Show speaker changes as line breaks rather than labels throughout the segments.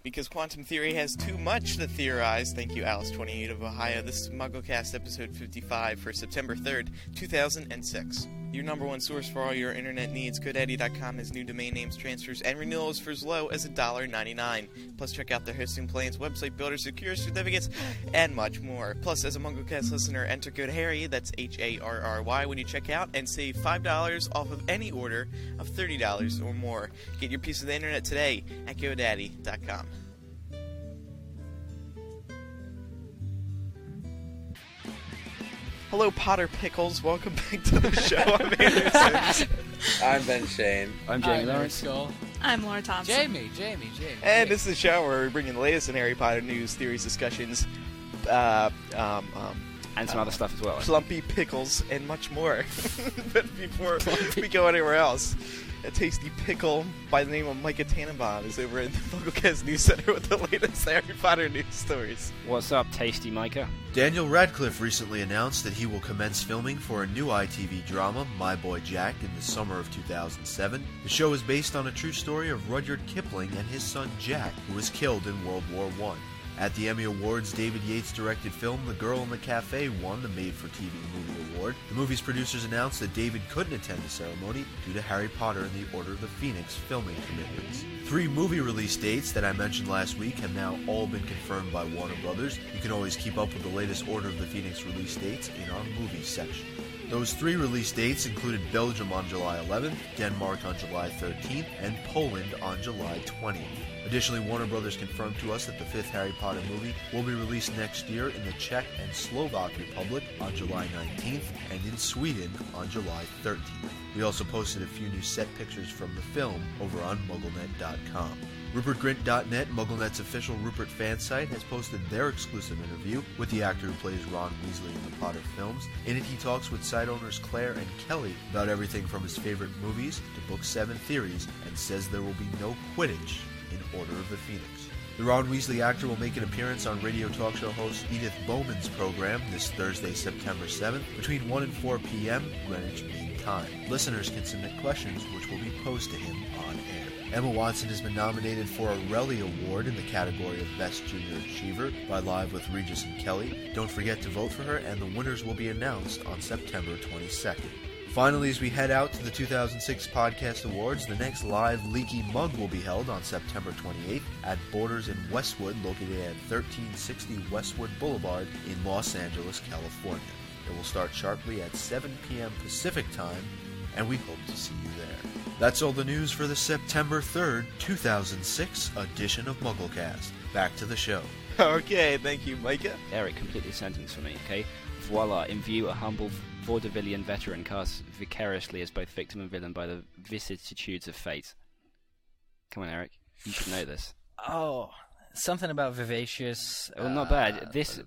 because quantum theory has too much to theorize. Thank you, Alice28 of Ohio. This is MuggleCast episode 55 for September 3rd, 2006. Your number one source for all your internet needs. GoDaddy.com has new domain names, transfers, and renewals for as low as $1.99. Plus, check out their hosting plans, website builder, secure certificates, and much more. Plus, as a MuggleCast listener, enter code HARRY, that's HARRY, when you check out, and save $5 off of any order of $30 or more. Get your piece of the internet today at GoDaddy.com. Hello, Potter Pickles. Welcome back to the show. I'm Anderson.
I'm Ben Shane.
I'm Jamie Lawrence.
I'm Laura Thompson.
Jamie.
And this is the show where we bring you the latest in Harry Potter news, theories, discussions,
and some other stuff as well.
Plumpy Pickles, and much more. But before we go anywhere else, a tasty pickle by the name of Micah Tannenbaum is over at the MuggleCast News Center with the latest Harry Potter news stories.
What's up, tasty Micah?
Daniel Radcliffe recently announced that he will commence filming for a new ITV drama, My Boy Jack, in the summer of 2007. The show is based on a true story of Rudyard Kipling and his son Jack, who was killed in World War I. At the Emmy Awards, David Yates-directed film The Girl in the Cafe won the Made-for-TV Movie Award. The movie's producers announced that David couldn't attend the ceremony due to Harry Potter and the Order of the Phoenix filming commitments. 3 movie release dates that I mentioned last week have now all been confirmed by Warner Brothers. You can always keep up with the latest Order of the Phoenix release dates in our movies section. Those 3 release dates included Belgium on July 11th, Denmark on July 13th, and Poland on July 20th. Additionally, Warner Brothers confirmed to us that the 5th Harry Potter movie will be released next year in the Czech and Slovak Republic on July 19th and in Sweden on July 13th. We also posted a few new set pictures from the film over on MuggleNet.com. RupertGrint.net, MuggleNet's official Rupert fan site, has posted their exclusive interview with the actor who plays Ron Weasley in the Potter films. In it, he talks with site owners Claire and Kelly about everything from his favorite movies to Book 7 theories, and says there will be no Quidditch in Order of the Phoenix. The Ron Weasley actor will make an appearance on radio talk show host Edith Bowman's program this Thursday, September 7th, between 1 and 4 p.m. Greenwich Mean Time. Listeners can submit questions, which will be posed to him on air. Emma Watson has been nominated for a Relly Award in the category of Best Junior Achiever by Live with Regis and Kelly. Don't forget to vote for her, and the winners will be announced on September 22nd. Finally, as we head out to the 2006 Podcast Awards, the next live Leaky Mug will be held on September 28th at Borders in Westwood, located at 1360 Westwood Boulevard in Los Angeles, California. It will start sharply at 7 p.m. Pacific Time, and we hope to see you there. That's all the news for the September 3rd, 2006 edition of MuggleCast. Back to the show.
Okay, thank you, Micah.
Eric, complete this sentence for me, okay? Voila, in view, a humble vaudevillian veteran cast vicariously as both victim and villain by the vicissitudes of fate. Come on, Eric. You should know this.
Oh, something about vivacious.
Well, not bad. This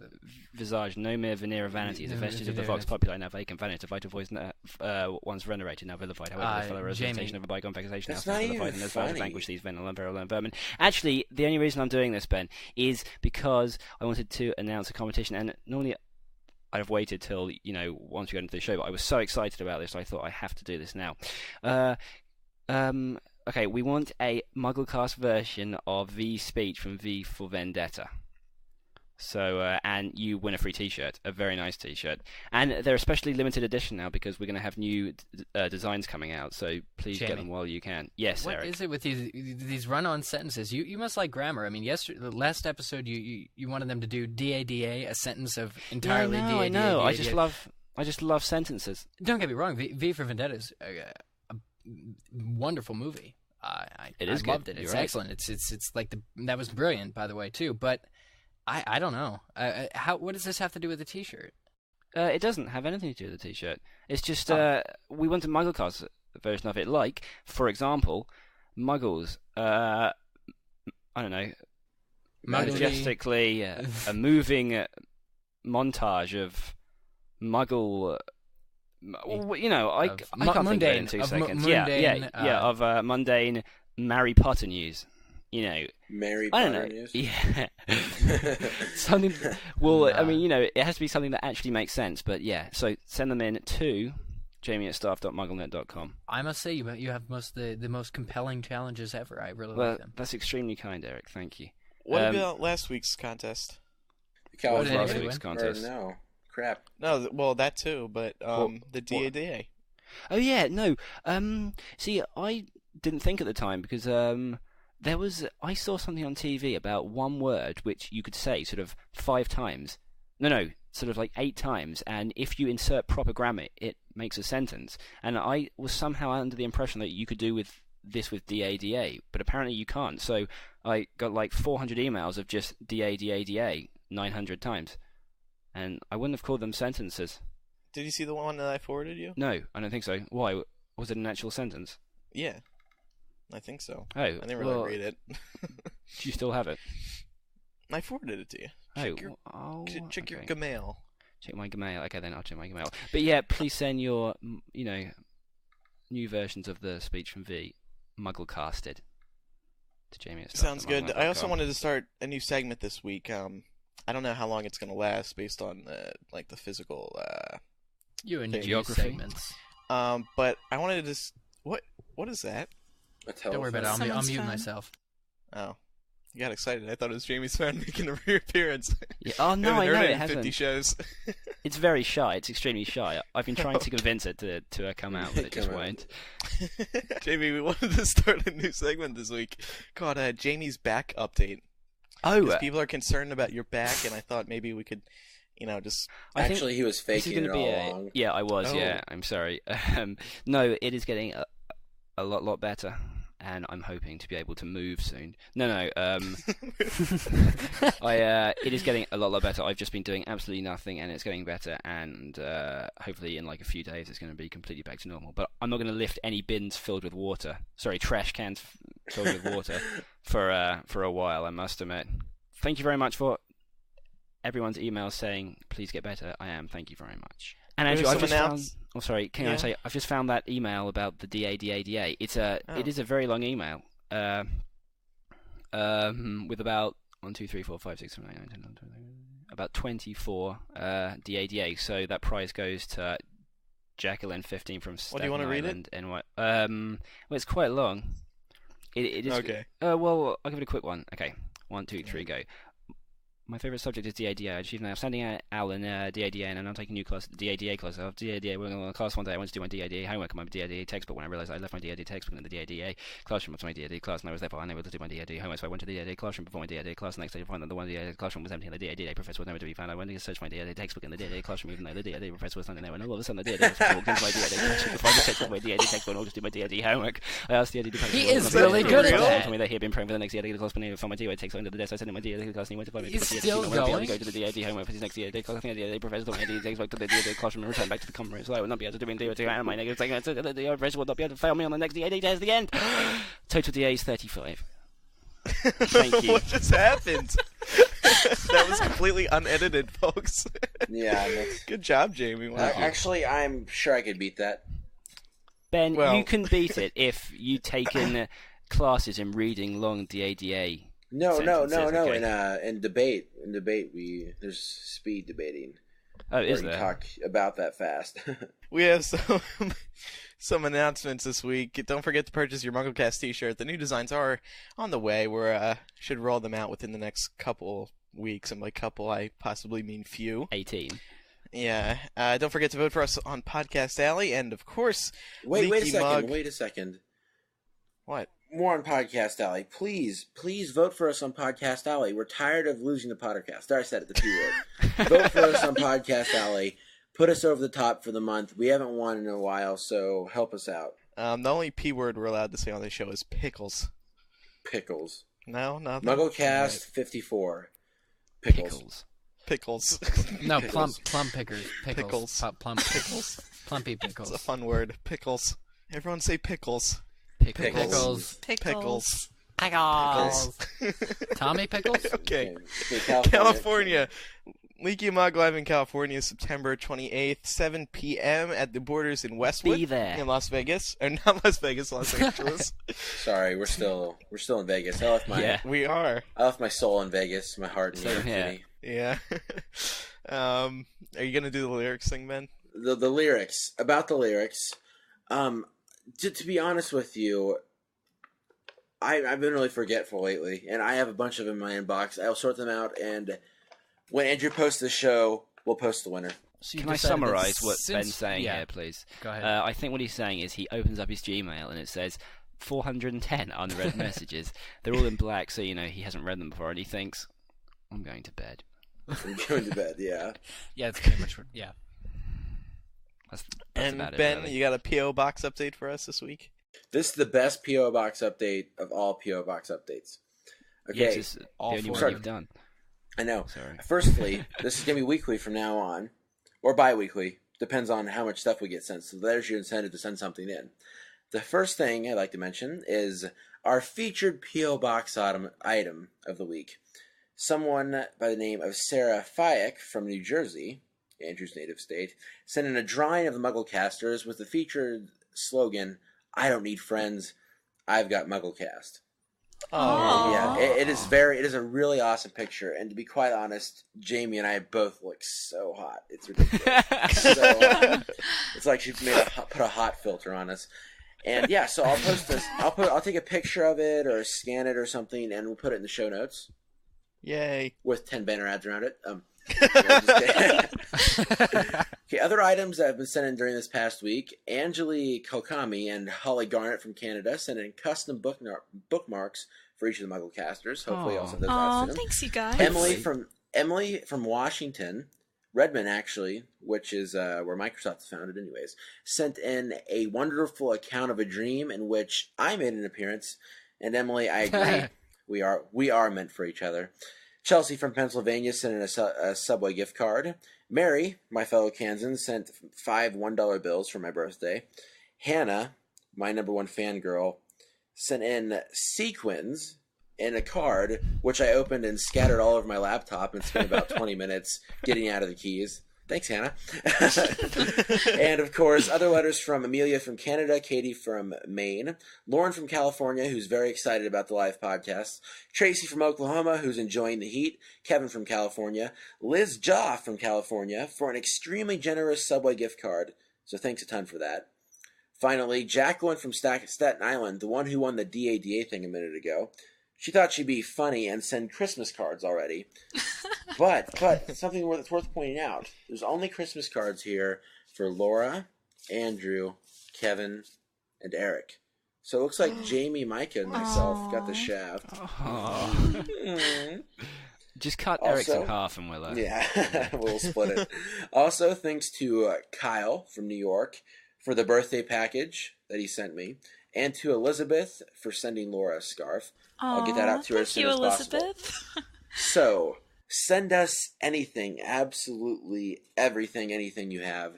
visage, no mere veneer of vanity, is a vestige of the vox populi, now vacant, vanished, a vital voice once venerated, now vilified. However, the fellow representation of a bygone vexation now vilified, and there's vile vanquish these venom and virulent vermin. Actually, the only reason I'm doing this, Ben, is because I wanted to announce a competition, and normally I'd have waited till, once we got into the show, but I was so excited about this, I thought I have to do this now. Okay, we want a MuggleCast version of V's speech from V for Vendetta. So, and you win a free T-shirt, a very nice T-shirt. And they're a specially limited edition now because we're going to have new designs coming out, so please get them while you can. Yes,
what
Eric.
What is it with these run-on sentences? You must like grammar. I mean, the last episode you wanted them to do D-A-D-A, a sentence of entirely D-A-D-A.
I know. I just love sentences.
Don't get me wrong, V for Vendetta is a wonderful movie. I loved it. It's excellent. It's like that was brilliant, by the way, too. But I don't know. What does this have to do with the T-shirt?
It doesn't have anything to do with the T-shirt. It's just we want a MuggleCast version of it. Like, for example, Muggles. I don't know. Majestically, a moving montage of Muggle. I can't think of it in 2 seconds. Of mundane Mary Potter news.
Mary Potter news?
Yeah. Something. Well, I mean, it has to be something that actually makes sense. But yeah, so send them in to jamie@staff.mugglenet.com.
I must say, you have the most compelling challenges ever. I really like them.
That's extremely kind, Eric. Thank you.
What about last week's contest?
Last week's contest?
No. Crap.
No, well, that too, but the DADA.
Oh, yeah, no. See, I didn't think at the time because I saw something on TV about one word which you could say sort of 5 times. No, sort of like 8 times, and if you insert proper grammar, it makes a sentence. And I was somehow under the impression that you could do with DADA, but apparently you can't. So I got like 400 emails of just DADA 900 times, and I wouldn't have called them sentences.
Did you see the one that I forwarded you?
No, I don't think so. Why? Was it an actual sentence?
Yeah, I think so.
Oh,
I didn't really read it.
Do you still have it?
I forwarded it to you. Check your Gmail.
Check my Gmail. Okay, then I'll check my Gmail. But yeah, please send your, new versions of the speech from V, MuggleCasted, to Jamie.
Sounds good. I also wanted to start a new segment this week. I don't know how long it's going to last based on the physical.
You and geography segments.
But I wanted to what is that?
Don't worry about it. I'll mute myself.
Oh. You got excited. I thought it was Jamie's phone making a reappearance.
Yeah. Oh, no, I know it hasn't.
50 shows.
It's very shy. It's extremely shy. I've been trying to convince it to come out, but it just won't.
Jamie, we wanted to start a new segment this week called Jamie's Back Update.
Oh.
Because people are concerned about your back, and I thought maybe we could, just...
Actually, he was faking it all along.
Yeah, I was, yeah. I'm sorry. No, it is getting a lot better. And I'm hoping to be able to move soon. No. It is getting a lot better. I've just been doing absolutely nothing, and it's getting better. And hopefully, in like a few days, it's going to be completely back to normal. But I'm not going to lift any bins filled with water. Sorry, trash cans filled with water for a while. I must admit. Thank you very much for everyone's emails saying please get better. I am. Thank you very much. And actually, I've just found. Oh, sorry. Can I say I've just found that email about the DADADA. It is a very long email. With about 1, 2, 3, 4, 5, 6, 7, 8, 9, 10, 11, 12, about 24 DADA. So that prize goes to Jacqueline 15 from Staten
What do you want to read
Island, it? Well, it's quite long. It is
okay.
Well, I'll give it a quick one. Okay, 1, 2, 3, go. My favourite subject is DADA. I achieved now standing out Al in DADA, and I'm taking a new class, DADA class. After DADA, we're going to class one day. I went to do my DADA homework and my DADA textbook. When I realised I left my DADA textbook in the DADA classroom after my DADA class, and I was therefore unable to do my DADA homework. So I went to the DADA classroom before my DADA class. The next day, to find that the one DADA classroom was empty, and the DADA professor was nowhere to be found. I went to search my DADA textbook in the DADA classroom, even though the DADA professor was standing there. And all of a sudden, the DADA professor walked into my DADA classroom to find the textbook, my DADA textbook, and all just do my DADA homework. I asked the DADA professor.
He is really good at that.
He told me that he had been praying for the next DADA class, but he found my DADA textbook under the desk. I sent him my DADA class, and he went to find me.
He's still going.
To the DAD homework for his next DAD class. I think the DAD professor told me the DAD back to the DAD classroom and return back to the common room. So I would not be able to do in DAD and my negative thing. The DAD professor would not be able to fail me on the next DAD test at the end. Total DA is 35. Thank you.
What just happened? That was completely unedited, folks.
Yeah.
Good job, Jamie.
Actually, I'm sure I could beat that.
Ben, you can beat it if you take in classes in reading long DADA.
No.
Okay.
In debate, there's speed debating.
Oh, is there?
Talk about that fast.
We have some announcements this week. Don't forget to purchase your MuggleCast t-shirt. The new designs are on the way. We should roll them out within the next couple weeks. And by couple, I possibly mean few.
18.
Yeah. Don't forget to vote for us on Podcast Alley, and of course,
wait a second.
What?
More on Podcast Alley. Please vote for us on Podcast Alley. We're tired of losing the podcast. There, I said it, the P word. Vote for us on Podcast Alley. Put us over the top for the month. We haven't won in a while, so help us out.
The only P word we're allowed to say on the show is pickles.
Pickles.
No, nothing.
MuggleCast 54. Pickles.
Pickles.
No,
Pickles.
plum pickers. Pickles. Plum pickles. Plumpy pickles.
It's a fun word. Pickles. Everyone say pickles.
Pickles.
Pickles.
Tommy Pickles?
Okay. California. Leaky Mug live in California, September 28th, 7 p.m. at the Borders in Westwood.
Be there.
In Las Vegas. Or not Las Vegas, Los Angeles.
Sorry, we're still in Vegas.
We are.
I left my soul in Vegas, my heart in New York City.
Yeah. Are you going to do the lyrics thing, Ben?
The lyrics. About the lyrics. To be honest with you, I've been really forgetful lately, and I have a bunch of them in my inbox. I'll sort them out, and when Andrew posts the show, we'll post the winner.
So can I summarise what Ben's saying here, please?
Go ahead.
I think what he's saying is he opens up his Gmail and it says 410 unread messages. They're all in black, so he hasn't read them before, and he thinks, I'm going to bed.
I'm going to bed, yeah.
Yeah, it's pretty much, yeah.
That's
and
about
Ben,
it, really.
you got a P.O. Box update for us this week?
This is the best P.O. Box update of all P.O. Box updates. Okay.
Yes, it's the only one you've done.
I know.
Sorry.
Firstly, this is going to be weekly from now on, or bi-weekly. Depends on how much stuff we get sent. So there's your incentive to send something in. The first thing I'd like to mention is our featured P.O. Box item of the week. Someone by the name of Sarah Fayek from New Jersey, Andrew's native state, sent in a drawing of the MuggleCasters with the featured slogan, I don't need friends, I've got MuggleCast.
Oh,
yeah, it is a really awesome picture, and to be quite honest, Jamie and I both look so hot. It's ridiculous. So hot. It's like she put a hot filter on us. And yeah, so I'll post this. I'll take a picture of it or scan it or something, and we'll put it in the show notes.
Yay!
With 10 banner ads around it. Okay, other items that have been sent in during this past week: Angeli Kalkami and Holly Garnett from Canada sent in custom bookmarks for each of the MuggleCasters. Hopefully, I'll send those out soon.
Thanks, you guys.
Emily from Washington, Redmond actually, which is where Microsoft is founded, anyways, sent in a wonderful account of a dream in which I made an appearance. And Emily, I agree, we are meant for each other. Chelsea from Pennsylvania sent in a Subway gift card. Mary, my fellow Kansan, sent 5 $1 bills for my birthday. Hannah, my number one fangirl, sent in sequins in a card, which I opened and scattered all over my laptop and spent about 20 minutes getting out of the keys. Thanks, Hannah. And, of course, other letters from Amelia from Canada, Katie from Maine, Lauren from California, who's very excited about the live podcast, Tracy from Oklahoma, who's enjoying the heat, Kevin from California, Liz Jaw from California for an extremely generous Subway gift card, so thanks a ton for that. Finally, Jacqueline from Staten Island, the one who won the DADA thing a minute ago. She thought she'd be funny and send Christmas cards already. But something that's worth pointing out. There's only Christmas cards here for Laura, Andrew, Kevin, and Eric. So it looks like Jamie, Micah, and myself got the shaft.
Just cut Eric's in half and we'll...
Yeah, we'll split it. Also, thanks to Kyle from New York for the birthday package that he sent me. And to Elizabeth for sending Laura a scarf. I'll get that out to her as soon as possible. So, send us anything, absolutely everything, anything you have.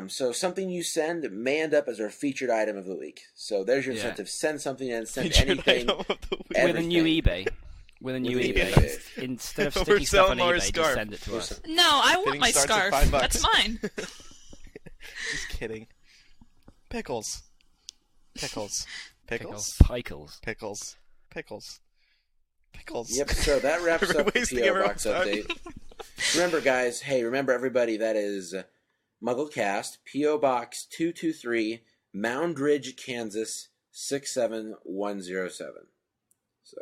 So something you send may end up as our featured item of the week. So there's your incentive. Send something in, send anything.
With a new eBay. With a new eBay. Instead of sticking stuff on eBay, just send it to us.
No, I want my scarf. That's mine.
Just kidding. Pickles. Pickles. Pickles.
Pickles.
Pickles. Pickles.
Yep, so that wraps up the P.O. Box update. Remember, guys, remember everybody, that is MuggleCast, P.O. Box 223, Mound Ridge, Kansas, 67107. So,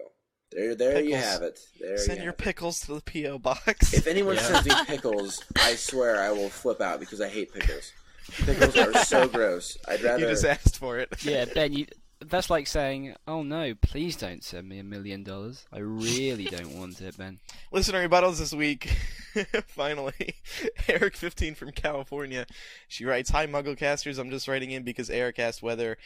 there you have it.
Send your pickles to the P.O. Box.
If anyone sends me pickles, I swear I will flip out because I hate pickles. Pickles are so gross. I'd rather...
You just asked for it.
Yeah, Ben, that's like saying, oh no, please don't send me $1 million. I really don't want it, Ben.
Listener rebuttals this week. Finally. Eric15 from California. She writes, Hi, MuggleCasters. I'm just writing in because Eric asked whether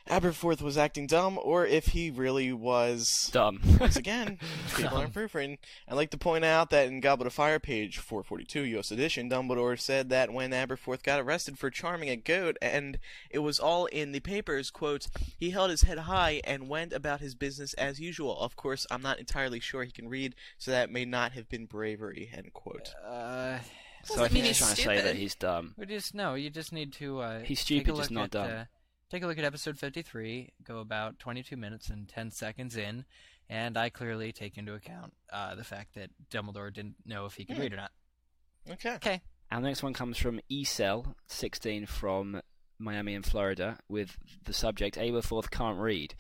Aberforth was acting dumb, or if he really was
dumb.
Once again, people aren't proofing. I'd like to point out that in Goblet of Fire, page 442, U.S. edition, Dumbledore said that when Aberforth got arrested for charming a goat, and it was all in the papers, quote, he held his head high and went about his business as usual. Of course, I'm not entirely sure he can read, so that may not have been bravery, end quote.
So I think he's trying to say that he's dumb.
You just need to...
he's stupid, just not dumb.
Take a look at episode 53, go about 22 minutes and 10 seconds in, and I clearly take into account the fact that Dumbledore didn't know if he could read or not.
Okay.
Okay.
Our next one comes from eCell16 from Miami and Florida with the subject Aberforth can't read.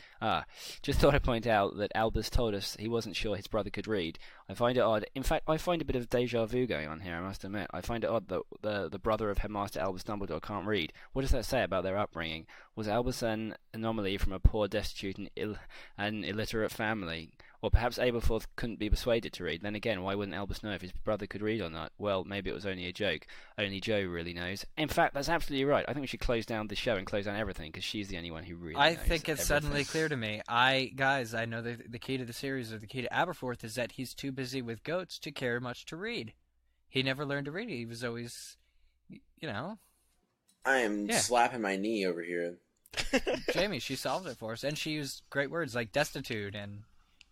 Just thought I'd point out that Albus told us he wasn't sure his brother could read. I find it odd. In fact, I find a bit of deja vu going on here, I must admit. I find it odd that the brother of Headmaster Albus Dumbledore can't read. What does that say about their upbringing? Was Albus an anomaly from a poor, destitute and illiterate family? Or perhaps Aberforth couldn't be persuaded to read. Then again, why wouldn't Albus know if his brother could read or not? Well, maybe it was only a joke. Only Joe really knows. In fact, that's absolutely right. I think we should close down the show and close down everything, because she's the only one who really knows.
I think it's
everything.
suddenly clear to me. I know the key to the series, or the key to Aberforth, is that he's too busy with goats to care much to read. He never learned to read. He was always,
I am slapping my knee over here.
Jamie, she solved it for us, and she used great words like destitute and...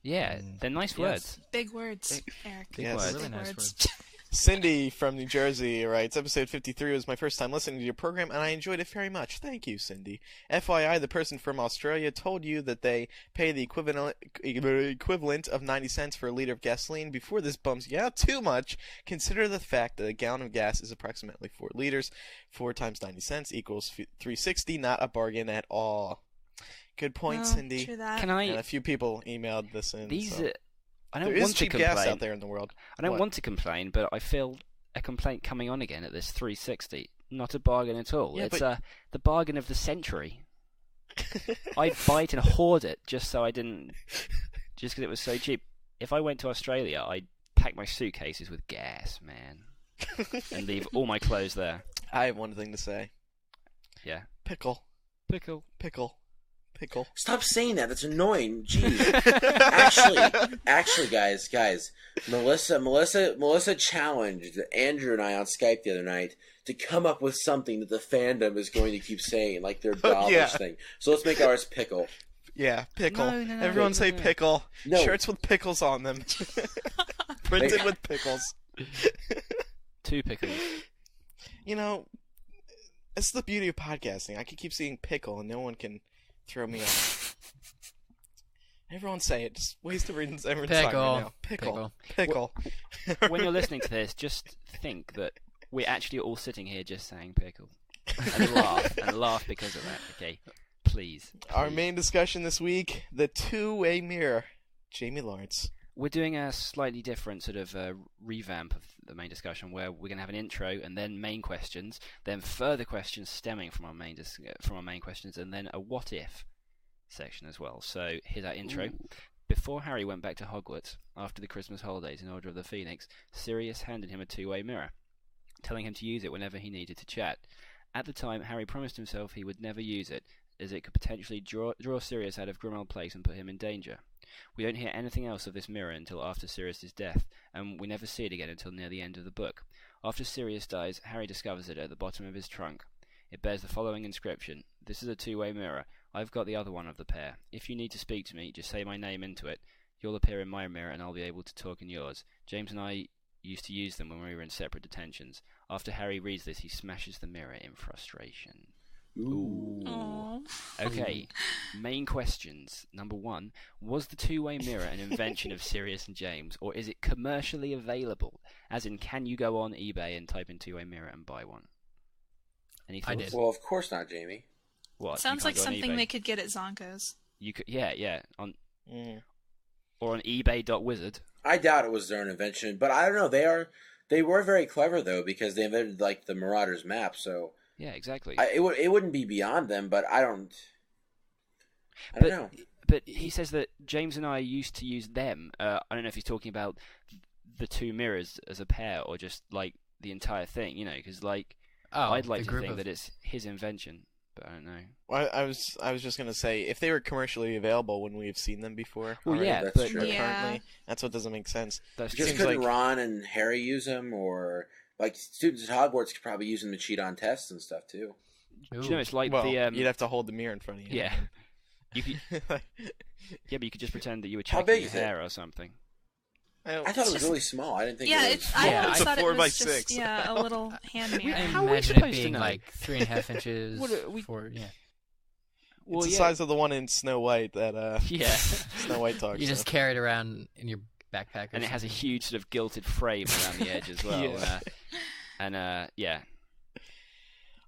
Yeah, they're nice words.
Big words, Eric.
Big words.
Really nice words.
Cindy from New Jersey writes, episode 53 was my first time listening to your program, and I enjoyed it very much. Thank you, Cindy. FYI, the person from Australia told you that they pay the equivalent of 90 cents for a liter of gasoline. Before this bumps you out too much, consider the fact that a gallon of gas is approximately 4 liters. 4 times 90 cents equals $3.60, not a bargain at all. Good point, Cindy.
True that.
Can I?
And a few people emailed this in.
I don't
there
want
is
to
cheap
complain.
gas out there in the world.
I don't want to complain, but I feel a complaint coming on again at this $3.60. Not a bargain at all.
Yeah,
It's the bargain of the century. I'd buy it and hoard it just because it was so cheap. If I went to Australia, I'd pack my suitcases with gas, man, and leave all my clothes there.
I have one thing to say.
Yeah.
Pickle.
Stop saying that. That's annoying. Jeez. actually, guys, Melissa challenged Andrew and I on Skype the other night to come up with something that the fandom is going to keep saying, like their doggish thing. So let's make ours Pickle.
Yeah, Pickle.
No,
Everyone say Pickle.
No.
Shirts with pickles on them. Printed with pickles.
2 pickles.
It's the beauty of podcasting. I can keep saying Pickle and no one can throw me off. Everyone say it. Just waste the reasons everyone's talking right now. Pickle.
When you're listening to this, just think that we're actually all sitting here just saying Pickle. And laugh because of that, okay? Please.
Our main discussion this week, the two-way mirror. Jamie Lawrence.
We're doing a slightly different sort of revamp of the main discussion, where we're going to have an intro and then main questions, then further questions stemming from our main questions, and then a what if section as well. So here's our intro. Ooh. Before Harry went back to Hogwarts after the Christmas holidays in Order of the Phoenix, Sirius handed him a two-way mirror, telling him to use it whenever he needed to chat. At the time, Harry promised himself he would never use it, as it could potentially draw Sirius out of Grimmauld Place and put him in danger. We don't hear anything else of this mirror until after Sirius's death, and we never see it again until near the end of the book. After Sirius dies, Harry discovers it at the bottom of his trunk. It bears the following inscription: "This is a two-way mirror. I've got the other one of the pair. If you need to speak to me, just say my name into it. You'll appear in my mirror and I'll be able to talk in yours." James and I used to use them when we were in separate detentions. After Harry reads this, he smashes the mirror in frustration. Ooh.
Aww.
Okay, main questions. Number 1, was the two-way mirror an invention of Sirius and James, or is it commercially available? As in, can you go on eBay and type in two-way mirror and buy one? Any thoughts?
I did.
Well, of course not, Jamie.
What?
Sounds like something they could get at Zonko's.
You could, yeah, on or on eBay.wizard.
I doubt it was their own invention, but I don't know. They were very clever though, because they invented like the Marauders map. So
yeah, exactly.
It wouldn't be beyond them, but I don't know.
But he says that James and I used to use them. I don't know if he's talking about the two mirrors as a pair or just like the entire thing, because I'd like to think that it's his invention, but I don't know.
Well, I was just gonna say, if they were commercially available, wouldn't we have seen them before?
Well,
already?
yeah,
that's
but
true.
Currently, that's what doesn't make sense.
That's
just
true.
couldn't Ron and Harry use them, or like students at Hogwarts could probably use them to cheat on tests and stuff too.
Do you know, it's like
you'd have to hold the mirror in front of you.
Yeah. You could, but you could just pretend that you were checking your hair or something.
I thought it was really small. I didn't think.
Yeah,
it was.
I always thought it was
4x6.
just a little hand mirror.
I
How are we
imagine
supposed
it
to
being
know?
like 3.5 inches.
It's the size of the one in Snow White that
Yeah.
Snow White talks.
You just carry it around in your backpack,
And it has a huge sort of gilted frame around the edge as well.
Yeah.
Yeah.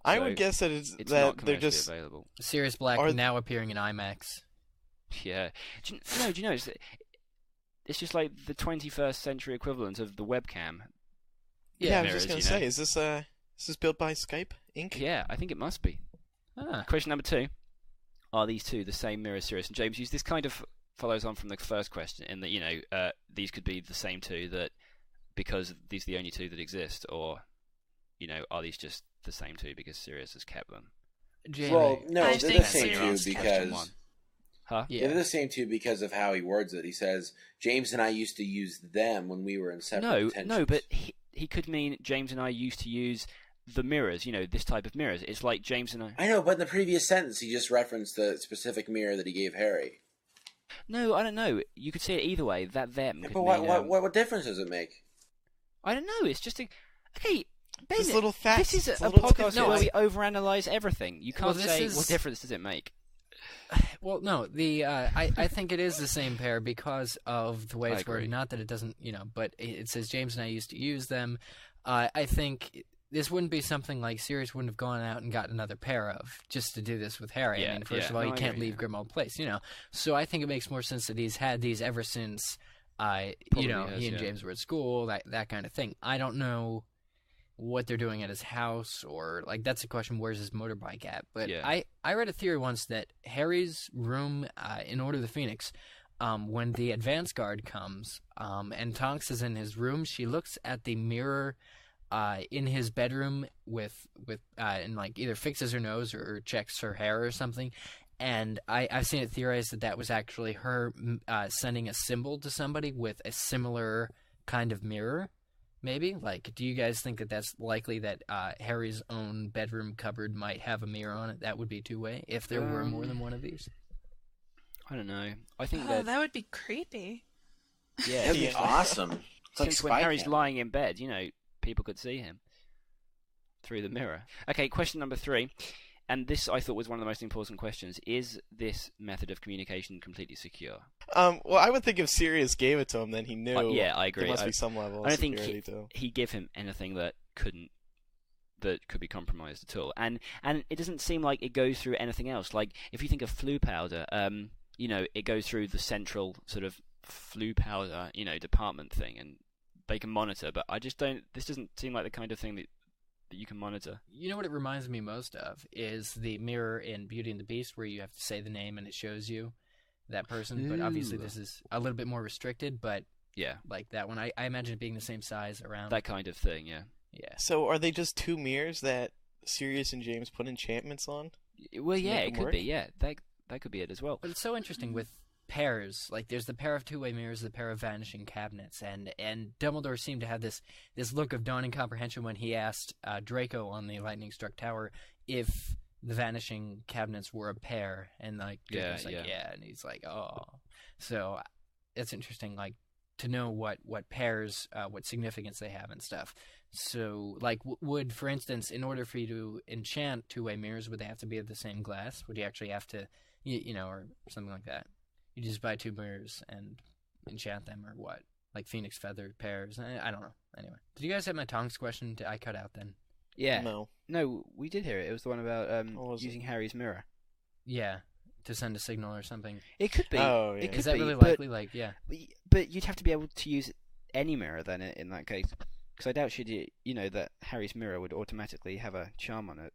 I would guess that it's that
not
they're just
available.
Sirius Black now appearing in IMAX.
Yeah. Do you know? It's just like the 21st century equivalent of the webcam.
Yeah, I was just going to say, is this built by Skype Inc.?
Yeah, I think it must be. Question number 2. Are these two the same mirror, Sirius and James use? This kind of follows on from the first question in that, these could be the same two that because these are the only two that exist, or, are these just the same two because Sirius has kept them?
Well, no, they're the same two because...
Huh?
Yeah. They're the same two because of how he words it. He says, James and I used to use them when we were in separate intentions.
No, but he could mean James and I used to use the mirrors, this type of mirrors. It's like James and I
know, but in the previous sentence he just referenced the specific mirror that he gave Harry.
No, I don't know. You could say it either way. That them.
Yeah, but what difference does it make?
I don't know. It's just okay.
This little fact.
This is a podcast where we overanalyze everything. You can't say what difference does it make.
Well, no. I think it is the same pair because of the way it's worded. Not that it doesn't, but it says James and I used to use them. I think this wouldn't be something like Sirius wouldn't have gone out and got another pair of just to do this with Harry.
Yeah,
I mean, first of all, you can't leave Grimmauld Place, So I think it makes more sense that he's had these ever since, he and James were at school, that kind of thing. I don't know what they're doing at his house, or that's a question, where's his motorbike at? But I read a theory once that Harry's room in Order of the Phoenix, when the advance guard comes and Tonks is in his room, she looks at the mirror in his bedroom and either fixes her nose or checks her hair or something. And I've seen it theorized that was actually her sending a symbol to somebody with a similar kind of mirror. Maybe? Do you guys think that that's likely that Harry's own bedroom cupboard might have a mirror on it? That would be two-way, if there were more than one of these?
I don't know. I think
that would be creepy.
Yeah.
That'd be awesome.
Since when Harry's lying in bed, people could see him through the mirror. Okay, question number 3. And this, I thought, was one of the most important questions. Is this method of communication completely secure?
Well, I would think if Sirius gave it to him, then he knew.
Yeah, I agree.
There must be some level of security, too.
He'd give him anything that could be compromised at all. And it doesn't seem like it goes through anything else. If you think of flu powder, it goes through the central sort of flu powder, department thing, and they can monitor. But I just don't... This doesn't seem like the kind of thing that you can monitor.
You know what it reminds me most of is the mirror in Beauty and the Beast, where you have to say the name and it shows you that person. But obviously this is a little bit more restricted, but
yeah,
that one. I imagine it being the same size around.
That kind of thing, yeah.
Yeah.
So are they just two mirrors that Sirius and James put enchantments on?
Well, yeah, it could be, yeah. That could be it as well.
But it's so interesting with pairs. There's the pair of two-way mirrors, the pair of vanishing cabinets, and Dumbledore seemed to have this look of dawning comprehension when he asked Draco on the lightning-struck tower if the vanishing cabinets were a pair, and Draco's yeah, and he's like, oh. So it's interesting, to know what pairs, what significance they have and stuff. So, would, for instance, in order for you to enchant two-way mirrors, would they have to be of the same glass? Would you actually have to, or something like that? You just buy two mirrors and enchant them, or what? Like Phoenix Feather pairs? I don't know. Anyway. Did you guys have my Tonks question? I cut out then.
Yeah.
No,
we did hear it. It was the one about using Harry's mirror.
Yeah, to send a signal or something.
It could be.
Oh, yeah.
It could
Is that
be,
really likely? Yeah.
But you'd have to be able to use any mirror then in that case. Because I doubt that Harry's mirror would automatically have a charm on it.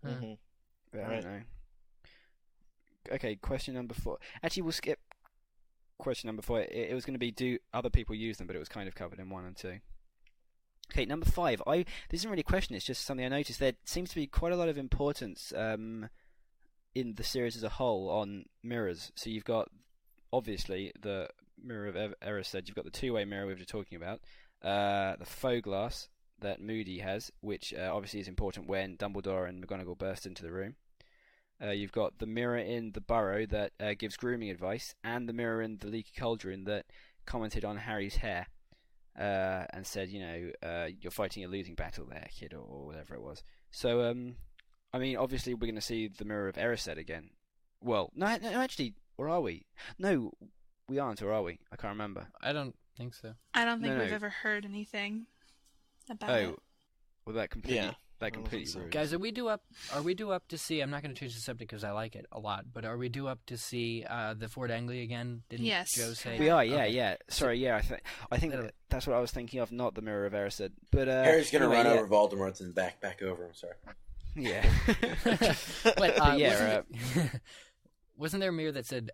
Mm-hmm.
But I don't know. Okay, question number 4. Actually, we'll skip question number 4. It was going to be, do other people use them, but it was kind of covered in 1 and 2. Okay, number 5. This isn't really a question, it's just something I noticed. There seems to be quite a lot of importance in the series as a whole on mirrors. So you've got, obviously, the Mirror of Erised. You've got the two-way mirror we were talking about. The faux glass that Moody has, which obviously is important when Dumbledore and McGonagall burst into the room. You've got the mirror in the burrow that gives grooming advice, and the mirror in the leaky cauldron that commented on Harry's hair and said, you're fighting a losing battle there, kid, or whatever it was. So, obviously we're going to see the Mirror of Erised again. Well, no, actually, or are we? No, we aren't, or are we? I can't remember.
I don't think so.
I don't think we've ever heard anything about it.
Well, that completely...
Yeah.
that completely ruins.
Guys, are we due up to see? I'm not going to change the subject because I like it a lot. But are we due up to see the Fort Angley again? Didn't Joe say?
We are. Yeah, yeah. Sorry, yeah. I think that's what I was thinking of. Not the Mirror of Erised, but
Harry's going to run over Voldemort and back over. I'm sorry.
Yeah.
But wasn't there a mirror that said?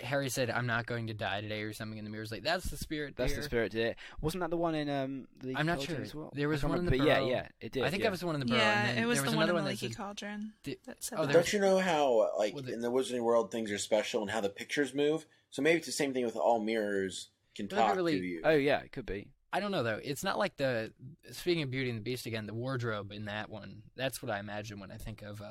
Harry said, "I'm not going to die today," or something, and the mirror's like, "That's the spirit."
That's the spirit. Did it? Wasn't that the one in the?
I'm not sure.
As well?
There was one in the
Burrow.
Burrow.
Yeah, it did.
I think that was the one in the Burrow.
Yeah,
and then
it was
there
the
was
one in the
that
Leaky
said,
Cauldron.
Don't you know how, in the Wizarding World, things are special and how the pictures move? So maybe it's the same thing with all mirrors can talk to you.
Oh yeah, it could be.
I don't know though. It's not like speaking of Beauty and the Beast again, the wardrobe in that one. That's what I imagine when I think of.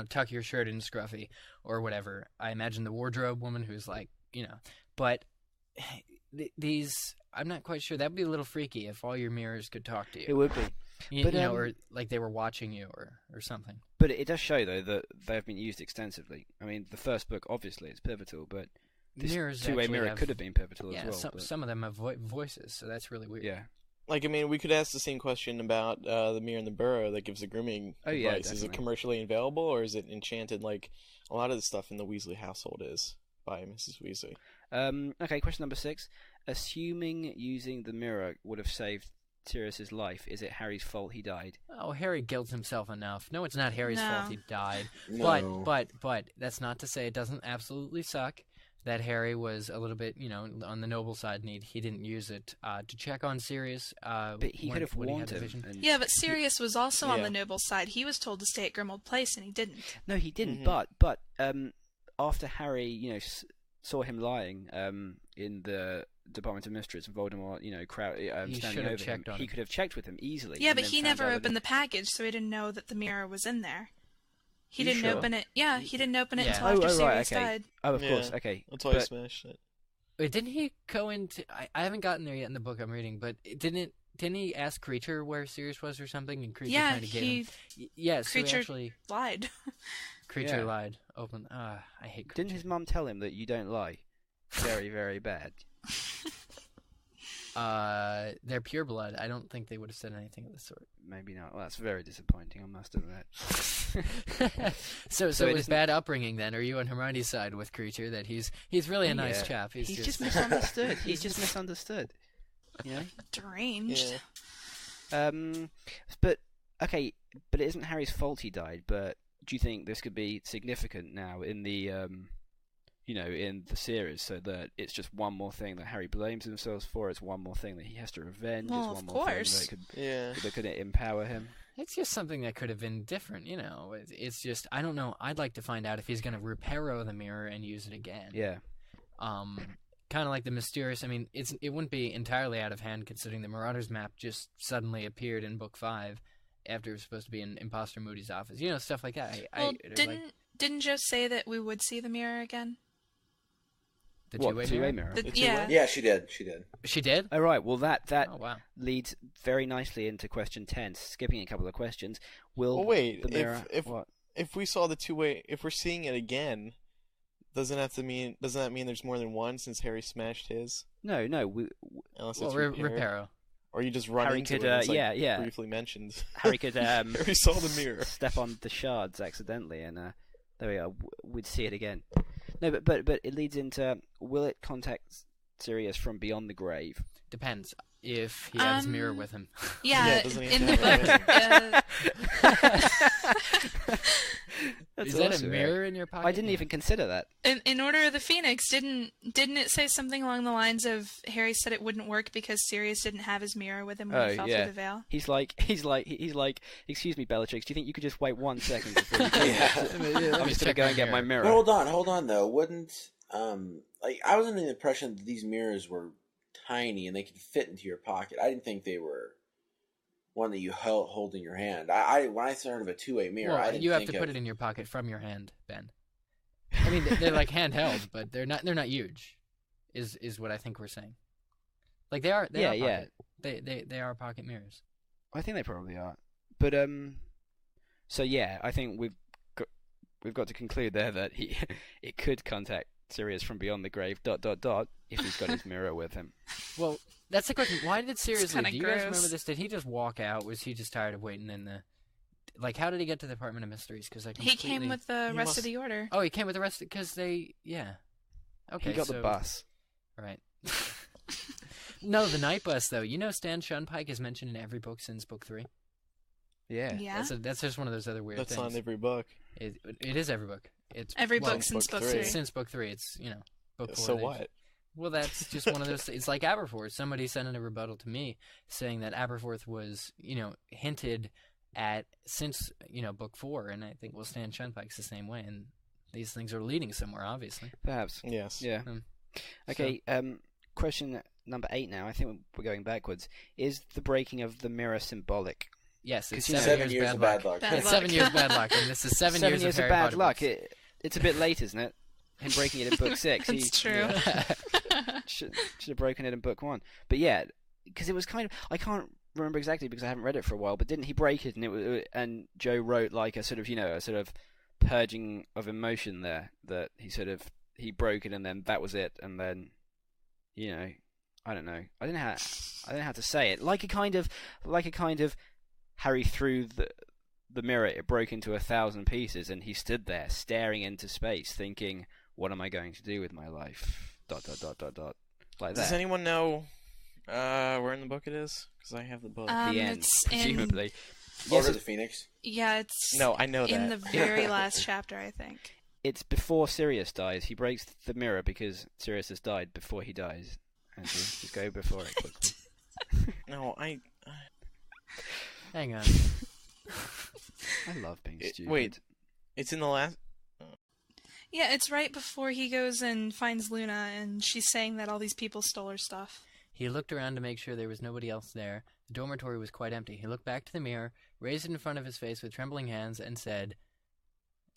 Tuck your shirt in, Scruffy, or whatever. I imagine the wardrobe woman who's like, but these, I'm not quite sure. That would be a little freaky if all your mirrors could talk to you.
It would be.
Or like they were watching you or something.
But it does show, though, that they have been used extensively. I mean, the first book, obviously, is pivotal, but this two-way mirror could have been pivotal as well.
Some of them have voices, so that's really weird.
Yeah.
We could ask the same question about the mirror in the burrow that gives the grooming advice.
Definitely.
Is it commercially available, or is it enchanted like a lot of the stuff in the Weasley household is by Mrs. Weasley?
Okay, question number 6. Assuming using the mirror would have saved Sirius's life, is it Harry's fault he died?
Oh, Harry guilts himself enough. No, it's not Harry's fault he died.
No.
But that's not to say it doesn't absolutely suck that Harry was a little bit, on the noble side, and he didn't use it to check on Sirius.
But he could have warned him.
Yeah, but Sirius was also on the noble side. He was told to stay at Grimmauld Place, and he didn't.
No, he didn't.
Mm-hmm.
But after Harry, saw him lying in the Department of Mysteries and Voldemort, standing over him, he could have checked with him easily.
Yeah, but he never opened the package, so he didn't know that the mirror was in there. He didn't open it. Yeah, he didn't open it until after Sirius died.
Oh, of course. Okay.
That's why he smashed it.
Wait, didn't he go into? I haven't gotten there yet in the book I'm reading, but didn't he ask Kreacher where Sirius was or something? And Kreacher kind of gave him. Yeah, so
Kreacher
actually
lied.
Kreacher lied. I hate Kreacher.
Didn't his mum tell him that you don't lie? Very, very bad.
They're pure blood. I don't think they would have said anything of the sort.
Maybe not. Well, that's very disappointing, I must admit.
So it was bad upbringing then. Are you on Hermione's side with Kreacher that he's really a nice chap?
He's just misunderstood. He's just misunderstood.
Deranged.
Yeah. But it isn't Harry's fault he died. But do you think this could be significant now in the in the series, so that it's just one more thing that Harry blames himself for? It's one more thing that he has to revenge.
Well,
it's one more thing that could empower him.
It's just something that could have been different, It's just, I don't know. I'd like to find out if he's going to reparo the mirror and use it again.
Yeah.
Kind of like the mysterious. I mean, it wouldn't be entirely out of hand considering the Marauders map just suddenly appeared in Book 5 after it was supposed to be in Imposter Moody's office. Stuff like that.
Didn't Joe say that we would see the mirror again?
The two-way mirror?
Yeah, she did.
She did?
Oh, right. Well, that
oh, wow.
leads very nicely into question 10. Skipping a couple of questions.
Wait.
The mirror...
If we saw the two-way... If we're seeing it again, doesn't that mean there's more than one since Harry smashed his?
No.
Unless it's
reparo.
Or you just run
Harry
into
could,
it and briefly mentioned.
Harry could...
Harry saw the mirror.
Step on the shards accidentally, and there we go. We'd see it again. No, but it leads into, will it contact Sirius from beyond the grave?
Depends if he has a mirror with him.
Yeah,
in the
book.
Is that a mirror in your pocket?
I didn't even consider that.
In Order of the Phoenix, didn't it say something along the lines of Harry said it wouldn't work because Sirius didn't have his mirror with him when he fell through the veil?
He's like, excuse me, Bellatrix, do you think you could just wait 1 second before you I'm just gonna go and get my mirror.
But hold on though. Wouldn't I was under the impression that these mirrors were tiny and they could fit into your pocket. I didn't think they were one that you hold in your hand. When I heard of a two-way mirror, I didn't
you have
think
to put it in your pocket from your hand, Ben. I mean, they're like handheld, but they're not huge. Is what I think we're saying. Like they are. They are pocket mirrors.
I think they probably are. But so yeah, I think we've got to conclude there that it could contact Sirius from beyond the grave. ... if he's got his mirror with him.
Well, That's the question. Why did Sirius leave? Do you guys
gross.
remember this? Did he just walk out? Was he just tired of waiting in the... Like, how did he get to the Department of Mysteries? Because
He came with the rest of the Order.
Oh, he came with the rest because they... Yeah. Okay,
He got the bus.
Right. No, the night bus, though. You know Stan Shunpike is mentioned in every book since book 3?
Yeah.
That's just one of those other weird things.
That's on every book.
It is every book. It's
every book since book 3.
Since book 3. It's, book 4.
So what?
Well, that's just one of those... It's like Aberforth. Somebody sent in a rebuttal to me saying that Aberforth was, hinted at since, book 4. And I think, well, Stan Shunpike's the same way. And these things are leading somewhere, obviously.
Perhaps.
Yes.
Yeah. Okay, question number 8 now. I think we're going backwards. Is the breaking of the mirror symbolic?
Yes, it's
7 years of bad luck.
It's 7 years bad luck, and this is 7 years of Harry
bad
Potter
luck.
books.
It's a bit late, isn't it? Him breaking it in book 6.
That's true.
Should have broken it in book 1. But yeah, because it was kind of... I can't remember exactly because I haven't read it for a while, but didn't he break it and Joe wrote like a sort of purging of emotion there, that he broke it and then that was it, and then I don't know. I don't know how to say it. Like a kind of Harry threw the mirror, it broke into 1,000 pieces, and he stood there staring into space, thinking, "What am I going to do with my life?" ... Like that.
Does anyone know where in the book it is? Because I have the book.
The end, presumably.
Order of the Phoenix.
Yeah, it's...
No, I know
in
that.
the very last chapter, I think.
It's before Sirius dies. He breaks the mirror because Sirius has died before he dies. And just go before it quickly.
No,
Hang on.
I love being stupid.
Wait, it's in the last...
Yeah, it's right before he goes and finds Luna, and she's saying that all these people stole her stuff.
He looked around to make sure there was nobody else there. The dormitory was quite empty. He looked back to the mirror, raised it in front of his face with trembling hands, and said,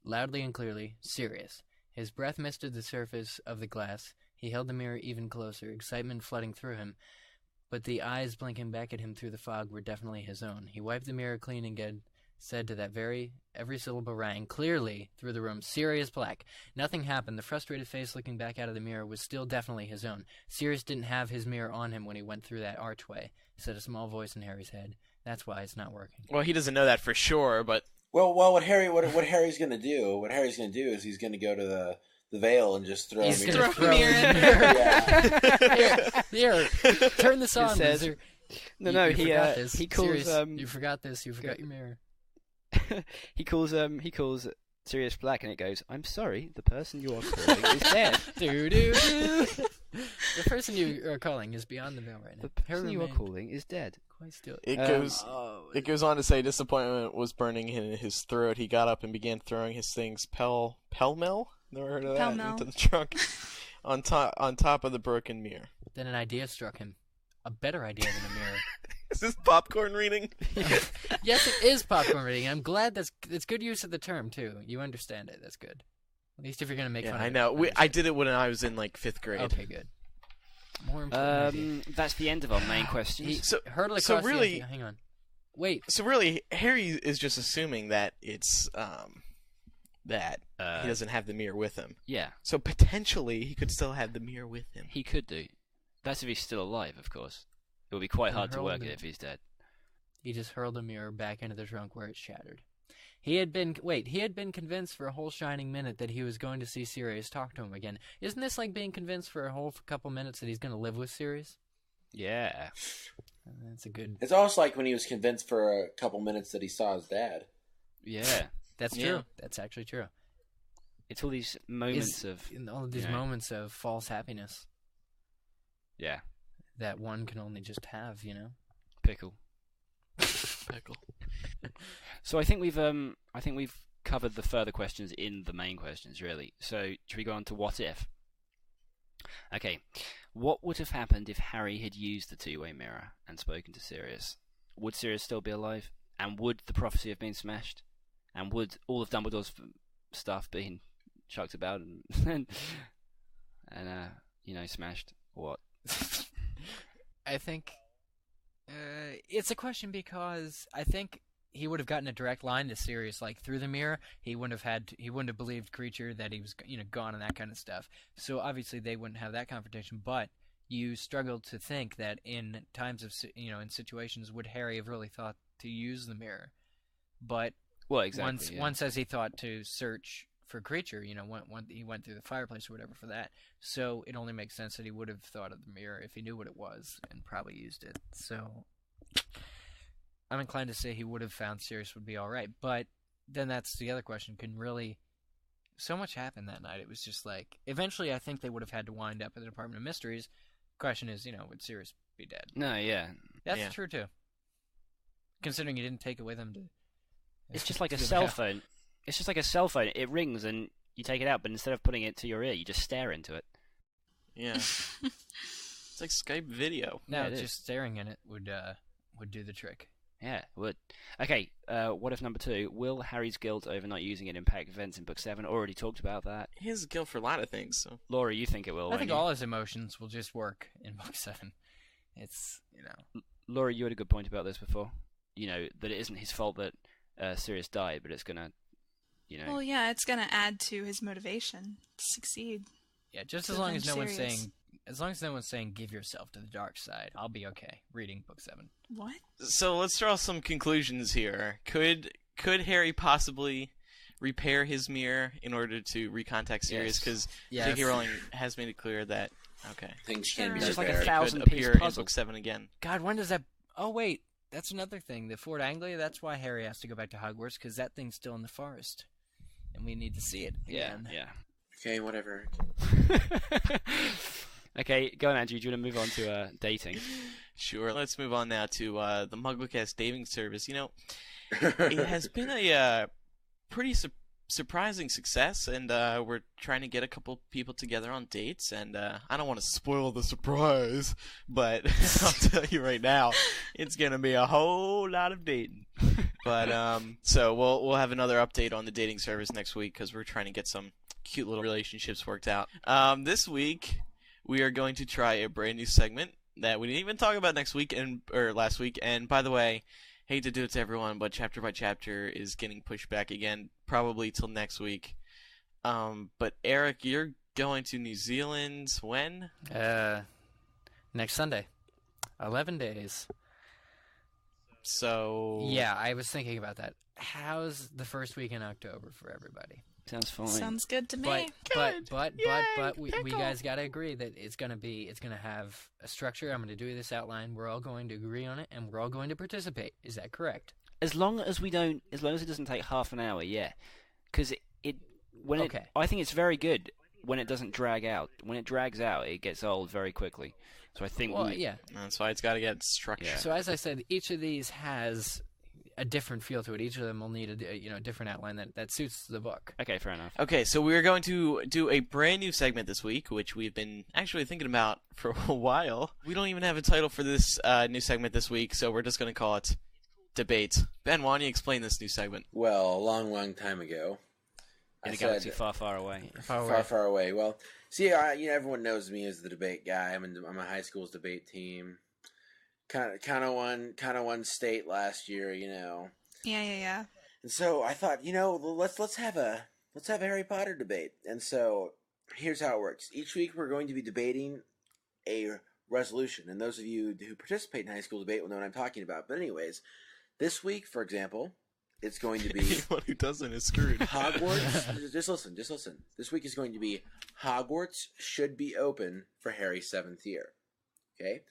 loudly and clearly, "Sirius." His breath misted the surface of the glass. He held the mirror even closer, excitement flooding through him. But the eyes blinking back at him through the fog were definitely his own. He wiped the mirror clean and said to that every syllable rang clearly through the room, "Sirius Black." Nothing happened. The frustrated face looking back out of the mirror was still definitely his own. Sirius didn't have his mirror on him when he went through that archway, said a small voice in Harry's head. That's why it's not working.
Well, he doesn't know that for sure, but...
Well, what Harry's going to do is he's going to go to the Veil and just throw
He's
a
going
mirror.
to throw a mirror.
Yeah.
Here, turn this on,
says-
loser.
No,
You forgot this.
he calls
Sirius, you forgot this. You forgot your mirror.
he calls Sirius Black, and it goes, "I'm sorry, the person you are calling is dead."
Doo-doo-doo. The person you are calling is beyond the veil right now.
The person you are calling is dead.
Quite still.
It goes on to say disappointment was burning in his throat. He got up and began throwing his things pell-mell? Never heard of that?
Pell-mell.
Into the trunk on top of the broken mirror.
Then an idea struck him. A better idea than a mirror.
Is this popcorn reading?
Yes, it is popcorn reading. I'm glad it's good use of the term too. You understand it. That's good. At least if you're gonna make fun of it.
I know. I did it when I was in like 5th grade.
Okay, good. More important.
That's the end of our main questions.
Hurdle across
so really,
hang on. Wait.
So really, Harry is just assuming that it's that he doesn't have the mirror with him.
Yeah.
So potentially he could still have the mirror with him.
He could do. That's if he's still alive, of course. It would be quite hard to work it if he's dead.
He just hurled the mirror back into the trunk where it shattered. He had been convinced for a whole shining minute that he was going to see Sirius talk to him again. Isn't this like being convinced for a whole couple minutes that he's going to live with Sirius?
Yeah.
That's a good...
It's almost like when he was convinced for a couple minutes that he saw his dad.
Yeah.
That's true. That's actually true.
It's all these moments of
false happiness.
Yeah.
That one can only just have,
Pickle.
Pickle.
So I think we've covered the further questions in the main questions, really. So should we go on to what if? Okay. What would have happened if Harry had used the two-way mirror and spoken to Sirius? Would Sirius still be alive? And would the prophecy have been smashed? And would all of Dumbledore's stuff been chucked about and smashed? Or what?
I think it's a question because I think he would have gotten a direct line to Sirius, like through the mirror. He wouldn't have believed Creature that he was, gone and that kind of stuff. So obviously they wouldn't have that confrontation. But you struggle to think that in times of, in situations, would Harry have really thought to use the mirror? But once as he thought to search for Creature, when he went through the fireplace or whatever for that. So it only makes sense that he would have thought of the mirror if he knew what it was and probably used it. So I'm inclined to say he would have found Sirius would be all right. But then that's the other question. So much happened that night. It was just like, eventually I think they would have had to wind up at the Department of Mysteries. Question is, would Sirius be dead?
No, yeah.
That's true, too. Considering you didn't take it with him to...
It's just like a cell phone. It's just like a cell phone. It rings and you take it out, but instead of putting it to your ear, you just stare into it.
Yeah. It's like Skype video.
No, just staring in it would do the trick.
Yeah, it would. Okay, what if number 2? Will Harry's guilt over not using it impact events in Book 7? Already talked about that.
He has guilt for a lot of things. So.
Laura, you think it will?
I think all his emotions will just work in Book 7. It's,
Laura, you had a good point about this before. That it isn't his fault that Sirius died, but it's gonna,
Well, yeah, it's gonna add to his motivation to succeed.
Yeah, just as long as no one's saying give yourself to the dark side, I'll be okay reading Book 7.
What?
So let's draw some conclusions here. Could Harry possibly repair his mirror in order to recontact Sirius? Because J.K. Rowling has made it clear that
things can be
just like
repaired.
a 1,000
could appear
piece
in Book 7 again.
God, when does that? Oh wait, that's another thing. The Fort Anglia. That's why Harry has to go back to Hogwarts, because that thing's still in the forest, and we need to see it again.
Yeah.
Okay, whatever.
Okay, go on, Andrew. Do you want to move on to dating?
Sure. Let's move on now to the MuggleCast dating service. It has been a pretty surprising success, and we're trying to get a couple people together on dates. And I don't want to spoil the surprise, but I'll tell you right now, it's gonna be a whole lot of dating. But so we'll have another update on the dating service next week because we're trying to get some cute little relationships worked out. This week we are going to try a brand new segment that we didn't even talk about last week. And by the way, hate to do it to everyone, but Chapter by Chapter is getting pushed back again, probably till next week. But Eric, you're going to New Zealand when?
Next Sunday. 11 days.
So...
Yeah, I was thinking about that. How's the first week in October for everybody?
Sounds fine.
Sounds good to me.
But we guys got to agree that it's gonna have a structure. I'm gonna do this outline. We're all going to agree on it, and we're all going to participate. Is that correct?
As long as it doesn't take half an hour, yeah. Because I think it's very good when it doesn't drag out. When it drags out, it gets old very quickly. So I think
that's why it's got to get structured.
Yeah. So as I said, each of these has a different feel to it. Each of them will need a different outline that suits the book.
Okay, fair enough.
Okay, so we're going to do a brand new segment this week, which we've been actually thinking about for a while. We don't even have a title for this new segment this week, so we're just going to call it Debate. Ben, why don't you explain this new segment?
Well, a long time ago.
In a galaxy far, far away.
Far away. Well, see, everyone knows me as the debate guy. I'm a high school's debate team. Kind of won state last year,
Yeah.
And so I thought, let's have a Harry Potter debate. And so here's how it works. Each week we're going to be debating a resolution, and those of you who participate in high school debate will know what I'm talking about. But anyways, this week, for example, it's going to be
anyone who doesn't is screwed.
Hogwarts. Just listen. This week is going to be Hogwarts should be open for Harry's 7th year. Okay.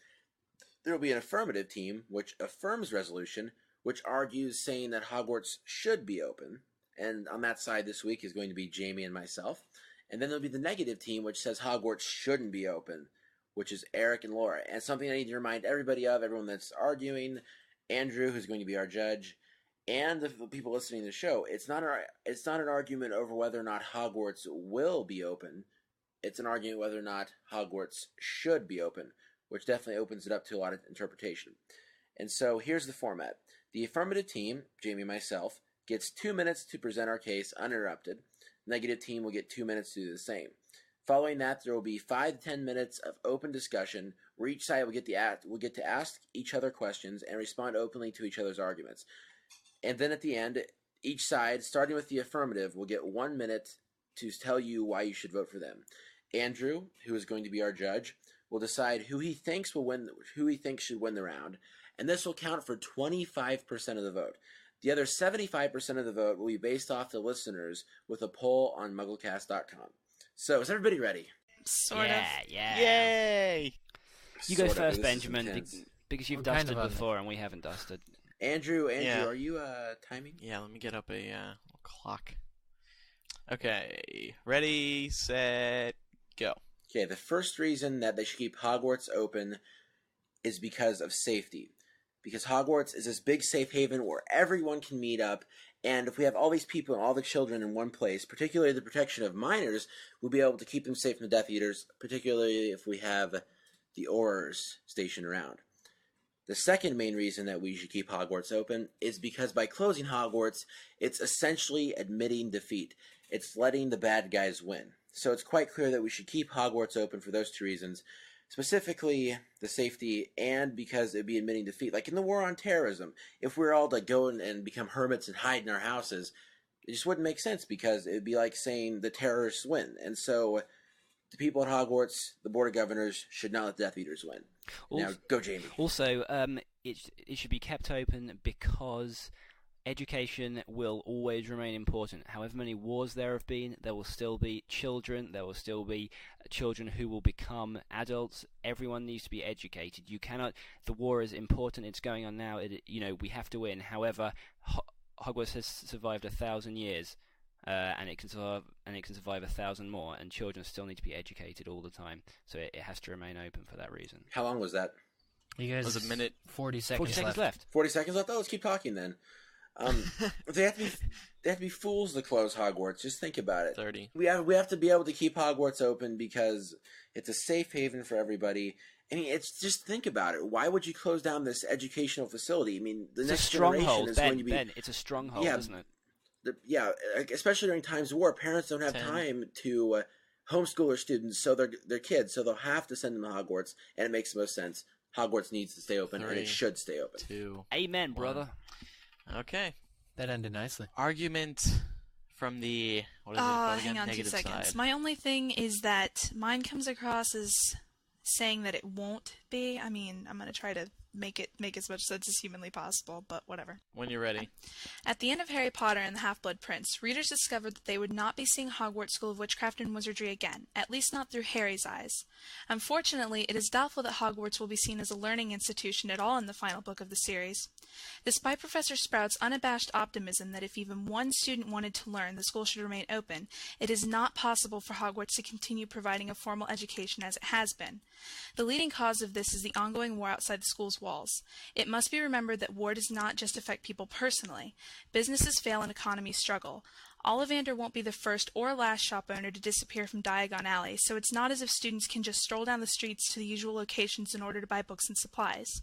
There will be an affirmative team, which affirms resolution, which argues saying that Hogwarts should be open. And on that side this week is going to be Jamie and myself. And then there'll be the negative team, which says Hogwarts shouldn't be open, which is Eric and Laura. And something I need to remind everyone that's arguing, Andrew, who's going to be our judge, and the people listening to the show, it's not an argument over whether or not Hogwarts will be open. It's an argument whether or not Hogwarts should be open, which definitely opens it up to a lot of interpretation. And so here's the format. The affirmative team, Jamie and myself, gets 2 minutes to present our case uninterrupted. Negative team will get 2 minutes to do the same. Following that, there will be 5 to 10 minutes of open discussion where each side will get to ask each other questions and respond openly to each other's arguments. And then at the end, each side, starting with the affirmative, will get 1 minute to tell you why you should vote for them. Andrew, who is going to be our judge, will decide who he thinks should win the round, and this will count for 25% of the vote. The other 75% of the vote will be based off the listeners with a poll on MuggleCast.com. So, is everybody ready?
Sort of.
Yeah.
Yay!
You go first, Benjamin, because you've dusted before and we haven't dusted.
Andrew, are you timing?
Yeah, let me get up a little clock. Okay, ready, set, go.
Okay, the first reason that they should keep Hogwarts open is because of safety. Because Hogwarts is this big safe haven where everyone can meet up, and if we have all these people and all the children in one place, particularly the protection of minors, we'll be able to keep them safe from the Death Eaters, particularly if we have the Aurors stationed around. The second main reason that we should keep Hogwarts open is because by closing Hogwarts, it's essentially admitting defeat. It's letting the bad guys win. So it's quite clear that we should keep Hogwarts open for those two reasons. Specifically, the safety, and because it'd be admitting defeat. Like in the war on terrorism, if we were all to go and become hermits and hide in our houses, it just wouldn't make sense because it'd be like saying the terrorists win. And so the people at Hogwarts, the Board of Governors, should not let the Death Eaters win. Now, go Jamie.
Also, it should be kept open because education will always remain important. However many wars there have been, there will still be children. There will still be children who will become adults. Everyone needs to be educated. You cannot. The war is important. It's going on now. We have to win. However, Hogwarts has survived 1,000 years, and it can survive 1,000 more. And children still need to be educated all the time. So it has to remain open for that reason.
How long was that?
You guys,
was a minute.
40 seconds
left.
40 seconds left. Oh, let's keep talking then. They have to be fools to close Hogwarts. Just think about it.
30.
We have to be able to keep Hogwarts open because it's a safe haven for everybody. I mean, it's just think about it. Why would you close down this educational facility? I mean, the next generation is going to be.
Ben, it's a stronghold, isn't it?
Especially during times of war, parents don't have time to homeschool their students, so their kids, so they'll have to send them to Hogwarts, and it makes the most sense. Hogwarts needs to stay open, and it should stay open.
2.
Amen, brother.
Okay.
That ended nicely.
Argument from the
hang on 2
negative
seconds.
side.
My only thing is that mine comes across as saying that it won't be. I mean, I'm going to try to make as much sense as humanly possible, but whatever.
When you're ready.
At the end of Harry Potter and the Half-Blood Prince, readers discovered that they would not be seeing Hogwarts School of Witchcraft and Wizardry again, at least not through Harry's eyes. Unfortunately, it is doubtful that Hogwarts will be seen as a learning institution at all in the final book of the series. Despite Professor Sprout's unabashed optimism that if even one student wanted to learn, the school should remain open, it is not possible for Hogwarts to continue providing a formal education as it has been. The leading cause of this is the ongoing war outside the school's walls. It must be remembered that war does not just affect people personally. Businesses fail and economies struggle. Ollivander won't be the first or last shop owner to disappear from Diagon Alley, so it's not as if students can just stroll down the streets to the usual locations in order to buy books and supplies.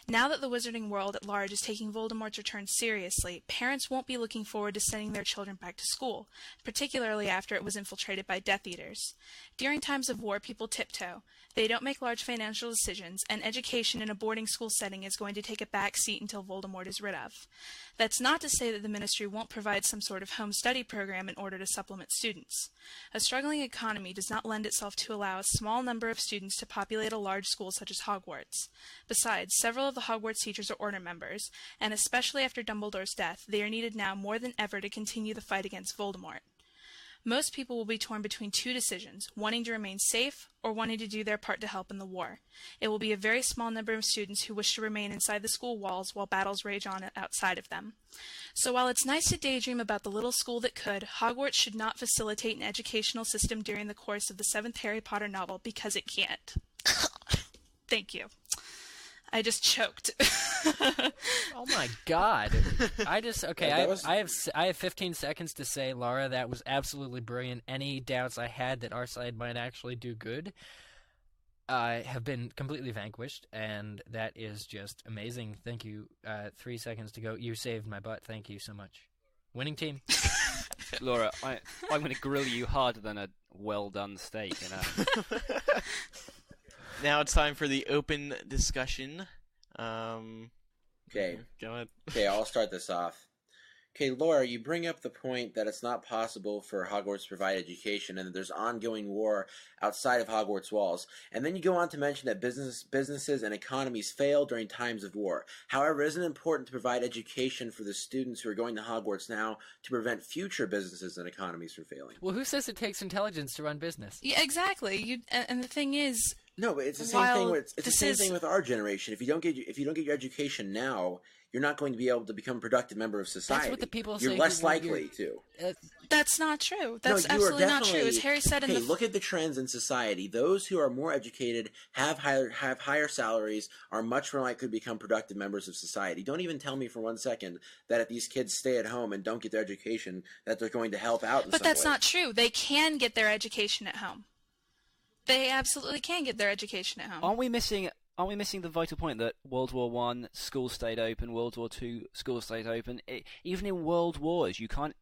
Now that the wizarding world at large is taking Voldemort's return seriously, parents won't be looking forward to sending their children back to school, particularly after it was infiltrated by Death Eaters. During times of war, people tiptoe. They don't make large financial decisions, and education in a boarding school setting is going to take a back seat until Voldemort is rid of. That's not to say that the Ministry won't provide some sort of home study program in order to supplement students. A struggling economy does not lend itself to allow a small number of students to populate a large school such as Hogwarts. Besides, several of the Hogwarts teachers are Order members, and especially after Dumbledore's death, they are needed now more than ever to continue the fight against Voldemort. Most people will be torn between two decisions, wanting to remain safe or wanting to do their part to help in the war. It will be a very small number of students who wish to remain inside the school walls while battles rage on outside of them. So while it's nice to daydream about the little school that could, Hogwarts should not facilitate an educational system during the course of the 7th Harry Potter novel because it can't. Thank you. I just choked.
Oh my god! I have 15 seconds to say, Laura, that was absolutely brilliant. Any doubts I had that our side might actually do good have been completely vanquished, and that is just amazing. Thank you. 3 seconds to go. You saved my butt. Thank you so much. Winning team.
Laura, I'm going to grill you harder than a well-done steak.
Now it's time for the open discussion.
Okay.
Go ahead.
Okay, I'll start this off. Okay, Laura, you bring up the point that it's not possible for Hogwarts to provide education and that there's ongoing war outside of Hogwarts walls. And then you go on to mention that businesses and economies fail during times of war. However, isn't it important to provide education for the students who are going to Hogwarts now to prevent future businesses and economies from failing?
Well, who says it takes intelligence to run business?
Yeah, exactly. And the thing is...
No, but it's the same thing. It's the same thing with our generation. If you don't get your education now, you're not going to be able to become a productive member of society.
That's what the people say.
You're less likely to.
That's not true. That's absolutely not true. As Harry said in the...
look at the trends in society. Those who are more educated, have higher salaries, are much more likely to become productive members of society. Don't even tell me for 1 second that if these kids stay at home and don't get their education, that they're going to help out in some way.
But that's not true. They can get their education at home. They absolutely can get their education at home.
Aren't we missing the vital point that World War I, schools stayed open, World War II, schools stayed open? Even in world wars, you can't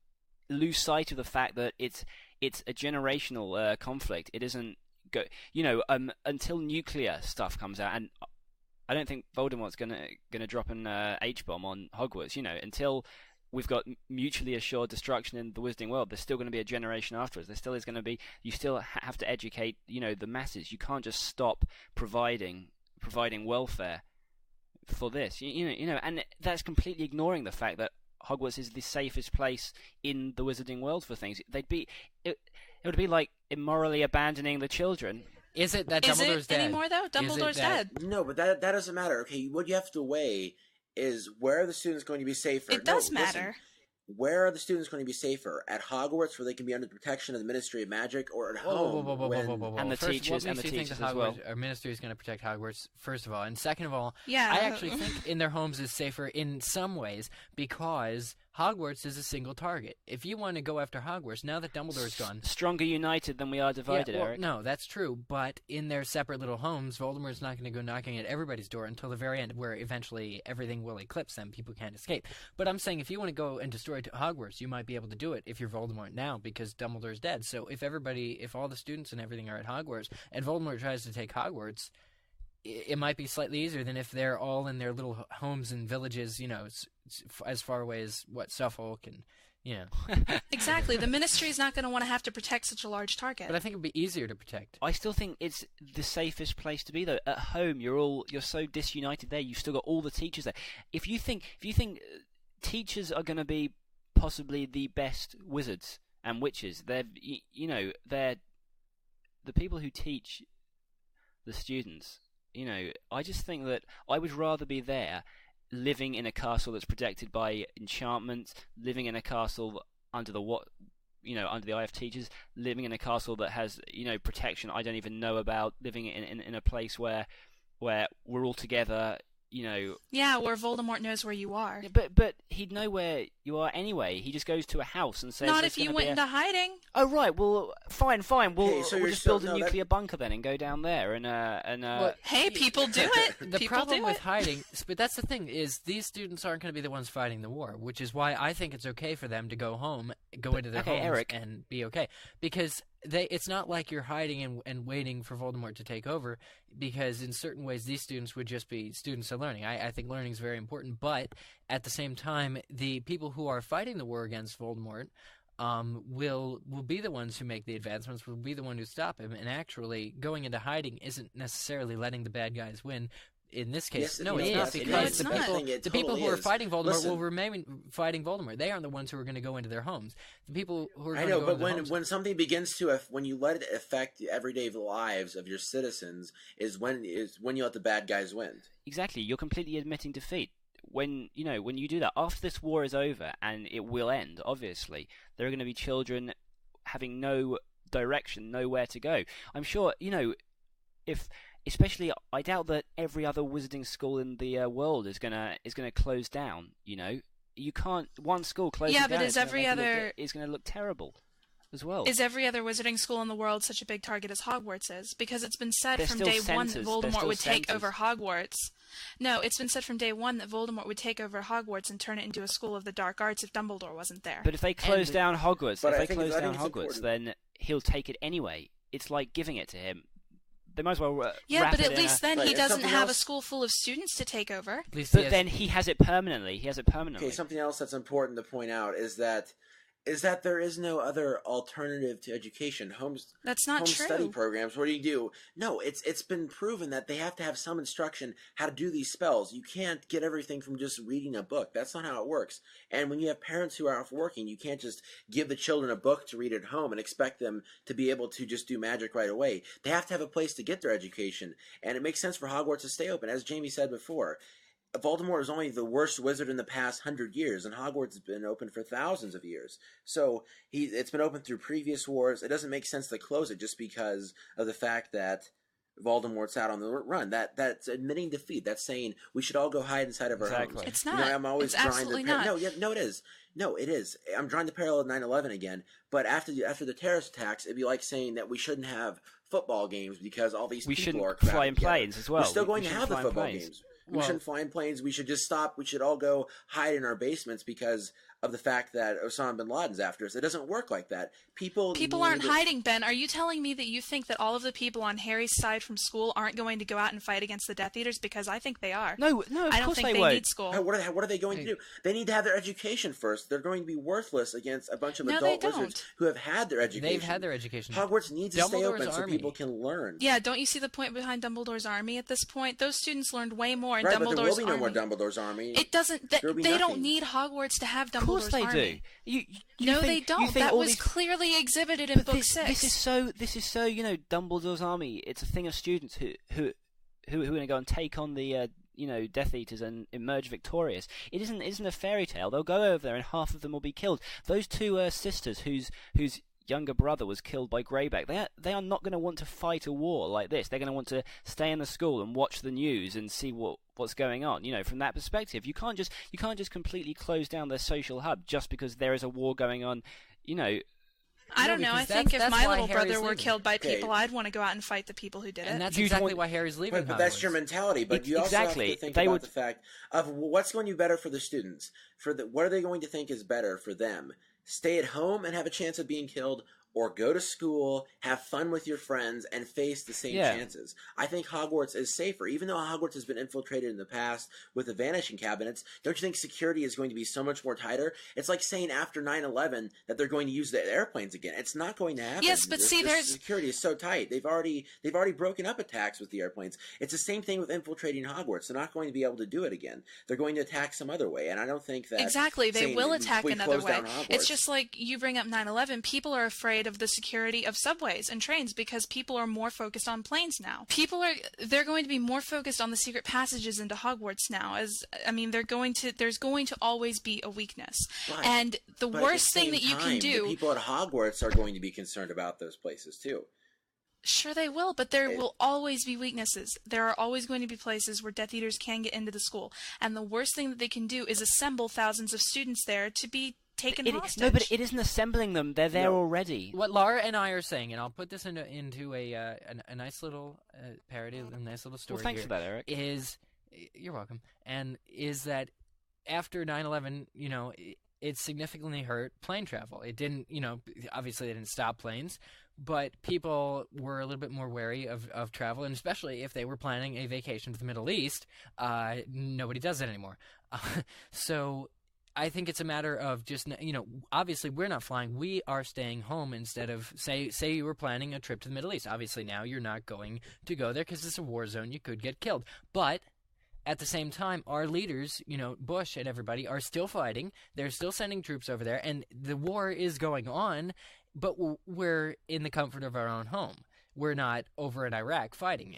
lose sight of the fact that it's a generational conflict. It isn't until nuclear stuff comes out, and I don't think Voldemort's gonna drop an H-bomb on Hogwarts. Until we've got mutually assured destruction in the Wizarding world, there's still going to be a generation afterwards. There still is going to be. You still have to educate, the masses. You can't just stop providing welfare for this. And that's completely ignoring the fact that Hogwarts is the safest place in the Wizarding world for things. It would be like immorally abandoning the children.
Is it that Dumbledore's dead?
Anymore though? Dumbledore's dead.
No, but that doesn't matter. Okay, what you have to weigh is where are the students going to be safer?
It does matter.
Where are the students going to be safer? At Hogwarts, where they can be under the protection of the Ministry of Magic, or at home?
Whoa.
And the teachers as well.
Our ministry is going to protect Hogwarts, first of all. And second of all,
yeah.
I actually think in their homes is safer in some ways because Hogwarts is a single target. If you want to go after Hogwarts, now that Dumbledore's gone...
Stronger united than we are divided, Eric.
No, that's true. But in their separate little homes, Voldemort's not going to go knocking at everybody's door until the very end, where eventually everything will eclipse them. People can't escape. But I'm saying if you want to go and destroy Hogwarts, you might be able to do it if you're Voldemort now, because Dumbledore's dead. So if all the students and everything are at Hogwarts, and Voldemort tries to take Hogwarts... it might be slightly easier than if they're all in their little homes and villages, as far away as, Suffolk and,
Exactly.
The Ministry's not going to want to have to protect such a large target.
But I think it would be easier to protect.
I still think it's the safest place to be, though. At home, you're so disunited there. You've still got all the teachers there. If you think teachers are going to be possibly the best wizards and witches, they're the people who teach the students. I just think that I would rather be there, living in a castle that's protected by enchantments, living in a castle under the eye of teachers, living in a castle that has protection I don't even know about, living in a place where we're all together.
Yeah, where Voldemort knows where you are.
But he'd know where you are anyway. He just goes to a house and says...
Not if you went into hiding.
Oh, right. Well, fine. We'll just build a nuclear bunker then and go down there and...
Hey, people do it.
The problem with hiding... But that's the thing, is these students aren't going to be the ones fighting the war, which is why I think it's okay for them to go home, into their homes,
Eric.
And be okay. Because... it's not like you're hiding and waiting for Voldemort to take over, because in certain ways these students would just be students of learning. I think learning is very important, but at the same time, the people who are fighting the war against Voldemort will be the ones who make the advancements, will be the one who stop him, and actually going into hiding isn't necessarily letting the bad guys win. In this case,
yes,
no, it's not, because the people who are fighting Voldemort will remain fighting Voldemort. They aren't the ones who are going to go into their homes. The people who are going to go into their homes...
when something begins to... when you let it affect the everyday lives of your citizens is when you let the bad guys win.
Exactly. You're completely admitting defeat. When you do that, after this war is over, and it will end, obviously, there are going to be children having no direction, nowhere to go. I'm sure, especially, I doubt that every other wizarding school in the world is gonna close down. You can't. One school closing down.
Yeah, but is
going to look terrible as well.
Is every other wizarding school in the world such a big target as Hogwarts is? Because it's been said from day one that Voldemort would take over Hogwarts. No, it's been said from day one that Voldemort would take over Hogwarts and turn it into a school of the dark arts if Dumbledore wasn't there.
But if they close down Hogwarts, then he'll take it anyway. It's like giving it to him. They might as well.
Yeah, but at least then he doesn't have
else?
A school full of students to take over.
But then he has it permanently.
Okay, something else that's important to point out is that there is no other alternative to education.
That's not true.
Study programs. What do you do? No, it's been proven that they have to have some instruction how to do these spells. You can't get everything from just reading a book. That's not how it works. And when you have parents who are off working, you can't just give the children a book to read at home and expect them to be able to just do magic right away. They have to have a place to get their education. And it makes sense for Hogwarts to stay open. As Jamie said before, Voldemort is only the worst wizard in the past 100 years, and Hogwarts has been open for thousands of years. So it's been open through previous wars. It doesn't make sense to close it just because of the fact that Voldemort's out on the run. That's admitting defeat. That's saying we should all go hide inside of our homes.
It's not.
I'm always
it's absolutely not.
No, it is. No, it is. I'm drawing the parallel of 9/11 again. But after the terrorist attacks, it'd be like saying that we shouldn't have football games because all these people are
fly in planes as well.
We're still going to have the football games. We shouldn't fly in planes. We should just stop. We should all go hide in our basements because of the fact that Osama bin Laden's after us. It doesn't work like that. People
aren't hiding, Ben. Are you telling me that you think that all of the people on Harry's side from school aren't going to go out and fight against the Death Eaters? Because I think they are.
No,
I don't think they need school.
What are they going to do? They need to have their education first. They're going to be worthless against a bunch of adult wizards who have had their education.
They've had their education.
Hogwarts needs to stay open so people can learn.
Yeah, don't you see the point behind Dumbledore's army at this point? Those students learned way more in
Dumbledore's
army.
But there will be no more Dumbledore's army.
It doesn't. They don't need Hogwarts to have Dumbledore's army.
Of course they do.
No, they don't. That was clearly exhibited in Book 6.
This is so. Dumbledore's army. It's a thing of students who are going to go and take on the Death Eaters and emerge victorious. It isn't a fairy tale. They'll go over there and half of them will be killed. Those two sisters whose younger brother was killed by Greyback. They are not going to want to fight a war like this. They're going to want to stay in the school and watch the news and see what's going on. From that perspective, you can't just completely close down their social hub just because there is a war going on.
I don't know. I think if my little brother were killed by people, I'd want to go out and fight the people who did it.
And that's exactly why Harry's leaving.
But that's your mentality. But you also have to think about the fact of what's going to be better for the students. What are they going to think is better for them? Stay at home and have a chance of being killed, or go to school, have fun with your friends, and face the same chances. I think Hogwarts is safer. Even though Hogwarts has been infiltrated in the past with the Vanishing Cabinets, don't you think security is going to be so much more tighter? It's like saying after 9/11 that they're going to use the airplanes again. It's not going to happen.
Yes, but there's
security is so tight. They've already broken up attacks with the airplanes. It's the same thing with infiltrating Hogwarts. They're not going to be able to do it again. They're going to attack some other way, and I don't think that
exactly they will attack another way. It's just like you bring up 9/11. People are afraid of the security of subways and trains because people are more focused on planes now. They're going to be more focused on the secret passages into Hogwarts now. There's going to always be a weakness. And the worst thing that you can do,
the people at Hogwarts are going to be concerned about those places too.
Sure they will, but there will always be weaknesses. There are always going to be places where Death Eaters can get into the school. And the worst thing that they can do is assemble thousands of students there to be taken hostage.
No, but it isn't assembling them. They're there already.
What Laura and I are saying, and I'll put this into a nice little parody, a nice little story.
Well, thanks for that, Eric.
You're welcome. And is that after 9/11, it significantly hurt plane travel. It didn't, obviously they didn't stop planes, but people were a little bit more wary of travel, and especially if they were planning a vacation to the Middle East, nobody does that anymore. So I think it's a matter of just, obviously we're not flying. We are staying home instead of, say you were planning a trip to the Middle East. Obviously now you're not going to go there because it's a war zone. You could get killed. But at the same time, our leaders, Bush and everybody, are still fighting. They're still sending troops over there. And the war is going on, but we're in the comfort of our own home. We're not over in Iraq fighting.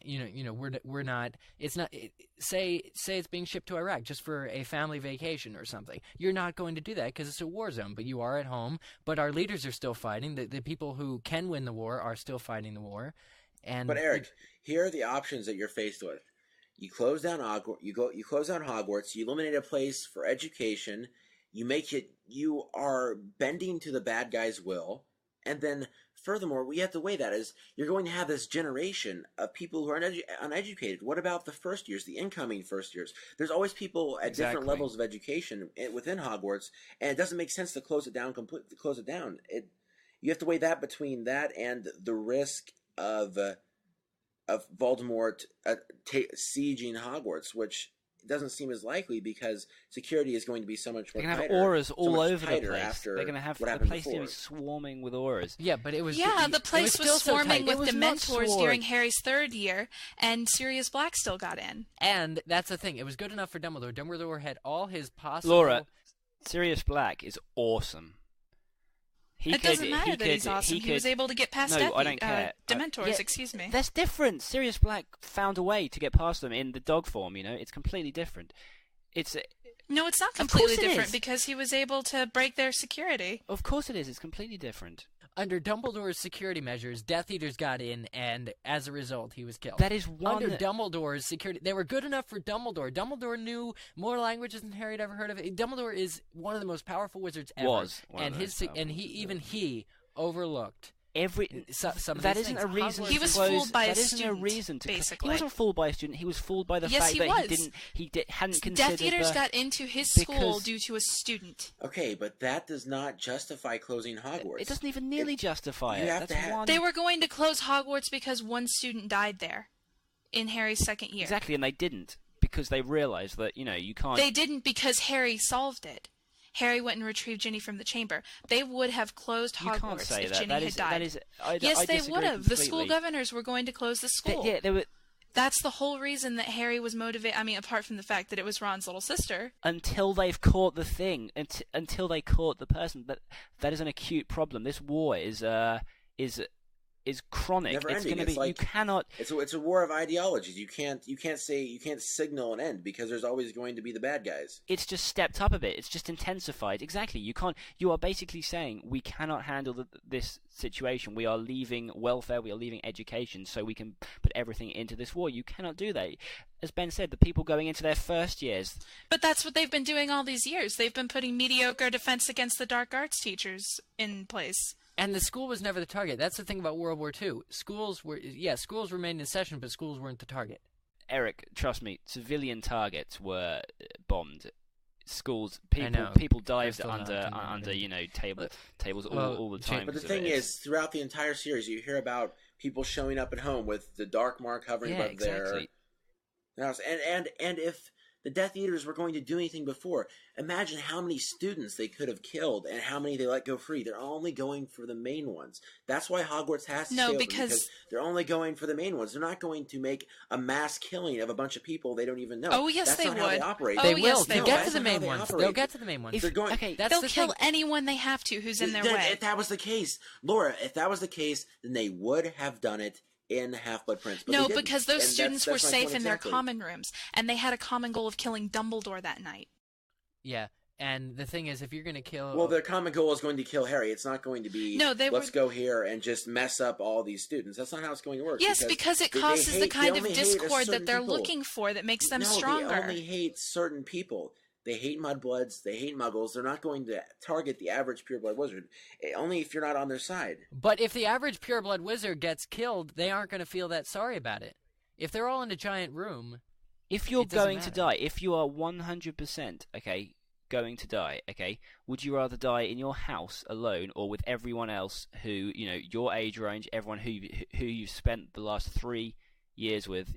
We're not. It's not. Say it's being shipped to Iraq just for a family vacation or something. You're not going to do that because it's a war zone. But you are at home. But our leaders are still fighting. The people who can win the war are still fighting the war.
But Eric, here are the options that you're faced with. You close down Hogwarts. You eliminate a place for education. You are bending to the bad guy's will, and then. Furthermore, we have to weigh that as you're going to have this generation of people who are uneducated. What about the first years, the incoming first years? There's always people at different levels of education within Hogwarts, and it doesn't make sense to close it down completely. You have to weigh that between that and the risk of of Voldemort sieging Hogwarts, which doesn't seem as likely because security is going to be so much more.
They're going to
tighter,
have auras
so
all
much
over the
tighter
place.
after
They're going to have
what
the
happened
place
before.
going to be swarming with auras.
Yeah, but it was.
Yeah, the place was
still so
swarming
tight.
with
It was not
Dementors
sword.
during Harry's third year, and Sirius Black still got in.
And that's the thing. It was good enough for Dumbledore. Dumbledore had all his possible.
Laura, Sirius Black is awesome.
It doesn't matter that he's awesome. He was able to get past
I don't care.
Dementors, excuse me.
That's different. Sirius Black found a way to get past them in the dog form, It's completely different.
No, it's not completely different
is.
because he was able to break their security.
Of course it is. It's completely different.
Under Dumbledore's security measures, Death Eaters got in, and as a result, he was killed.
That is one.
Under Dumbledore's security, they were good enough for Dumbledore. Dumbledore knew more languages than Harry had ever heard of. Dumbledore is one of the most powerful wizards ever. He overlooked some of
that
these
isn't
things.
a reason.
He was
to close,
fooled by a
that isn't
student,
a reason to.
basically.
He wasn't fooled by a student. He was fooled by the
Yes,
fact
he
that
was.
hadn't considered.
Death Eaters got into his school due to a student.
Okay, but that does not justify closing Hogwarts.
It doesn't even nearly justify it.
They were going to close Hogwarts because one student died there in Harry's second year.
Exactly, and they didn't because they realized that you can't.
They didn't because Harry solved it. Harry went and retrieved Ginny from the chamber. They would have closed Hogwarts if Ginny had died. Yes, they would have. The school governors were going to close the school.
They were.
That's the whole reason that Harry was motivated. I mean, apart from the fact that it was Ron's little sister.
Until they've caught the thing, until they caught the person. But that is an acute problem. This war is chronic.
Never
It's
ending.
going to be.
Like,
you cannot.
It's a war of ideologies. You can't signal an end because there's always going to be the bad guys.
It's just stepped up a bit. It's just intensified. Exactly. You can't. You are basically saying we cannot handle this situation. We are leaving welfare. We are leaving education, so we can put everything into this war. You cannot do that. As Ben said, the people going into their first years.
But that's what they've been doing all these years. They've been putting mediocre defense against the dark arts teachers in place.
And the school was never the target. That's the thing about World War II. Schools remained in session, but schools weren't the target.
Eric, trust me, civilian targets were bombed. Schools, people dived under tables all the time.
But the thing is, throughout the entire series, you hear about people showing up at home with the dark mark hovering above their house. And if the Death Eaters were going to do anything before, imagine how many students they could have killed and how many they let go free. They're only going for the main ones. That's why Hogwarts has to stay open, because they're only going for the main ones. They're not going to make a mass killing of a bunch of people they don't even know.
Oh, yes,
That's
they
not
would.
How they operate.
They will.
Yes,
They'll get to the main ones. They'll get to the main ones.
They'll kill anyone they have to who's in their way.
If that was the case, Laura, then they would have done it in Half-Blood Prince.
No, because those students were safe in their common rooms, and they had a common goal of killing Dumbledore that night.
Yeah, and the thing is, if you're going to kill...
Well, their common goal is going to kill Harry. It's not going to be, let's go here and just mess up all these students. That's not how it's going to work.
Yes, because it causes the kind of discord that they're looking for that makes them stronger.
They only hate certain people. They hate mudbloods. They hate muggles. They're not going to target the average pureblood wizard, only if you're not on their side.
But if the average pureblood wizard gets killed, they aren't going to feel that sorry about it. If they're all in a giant room,
if you're going to die, if you are 100%, going to die, would you rather die in your house alone or with everyone else who, your age range, everyone who you've spent the last 3 years with,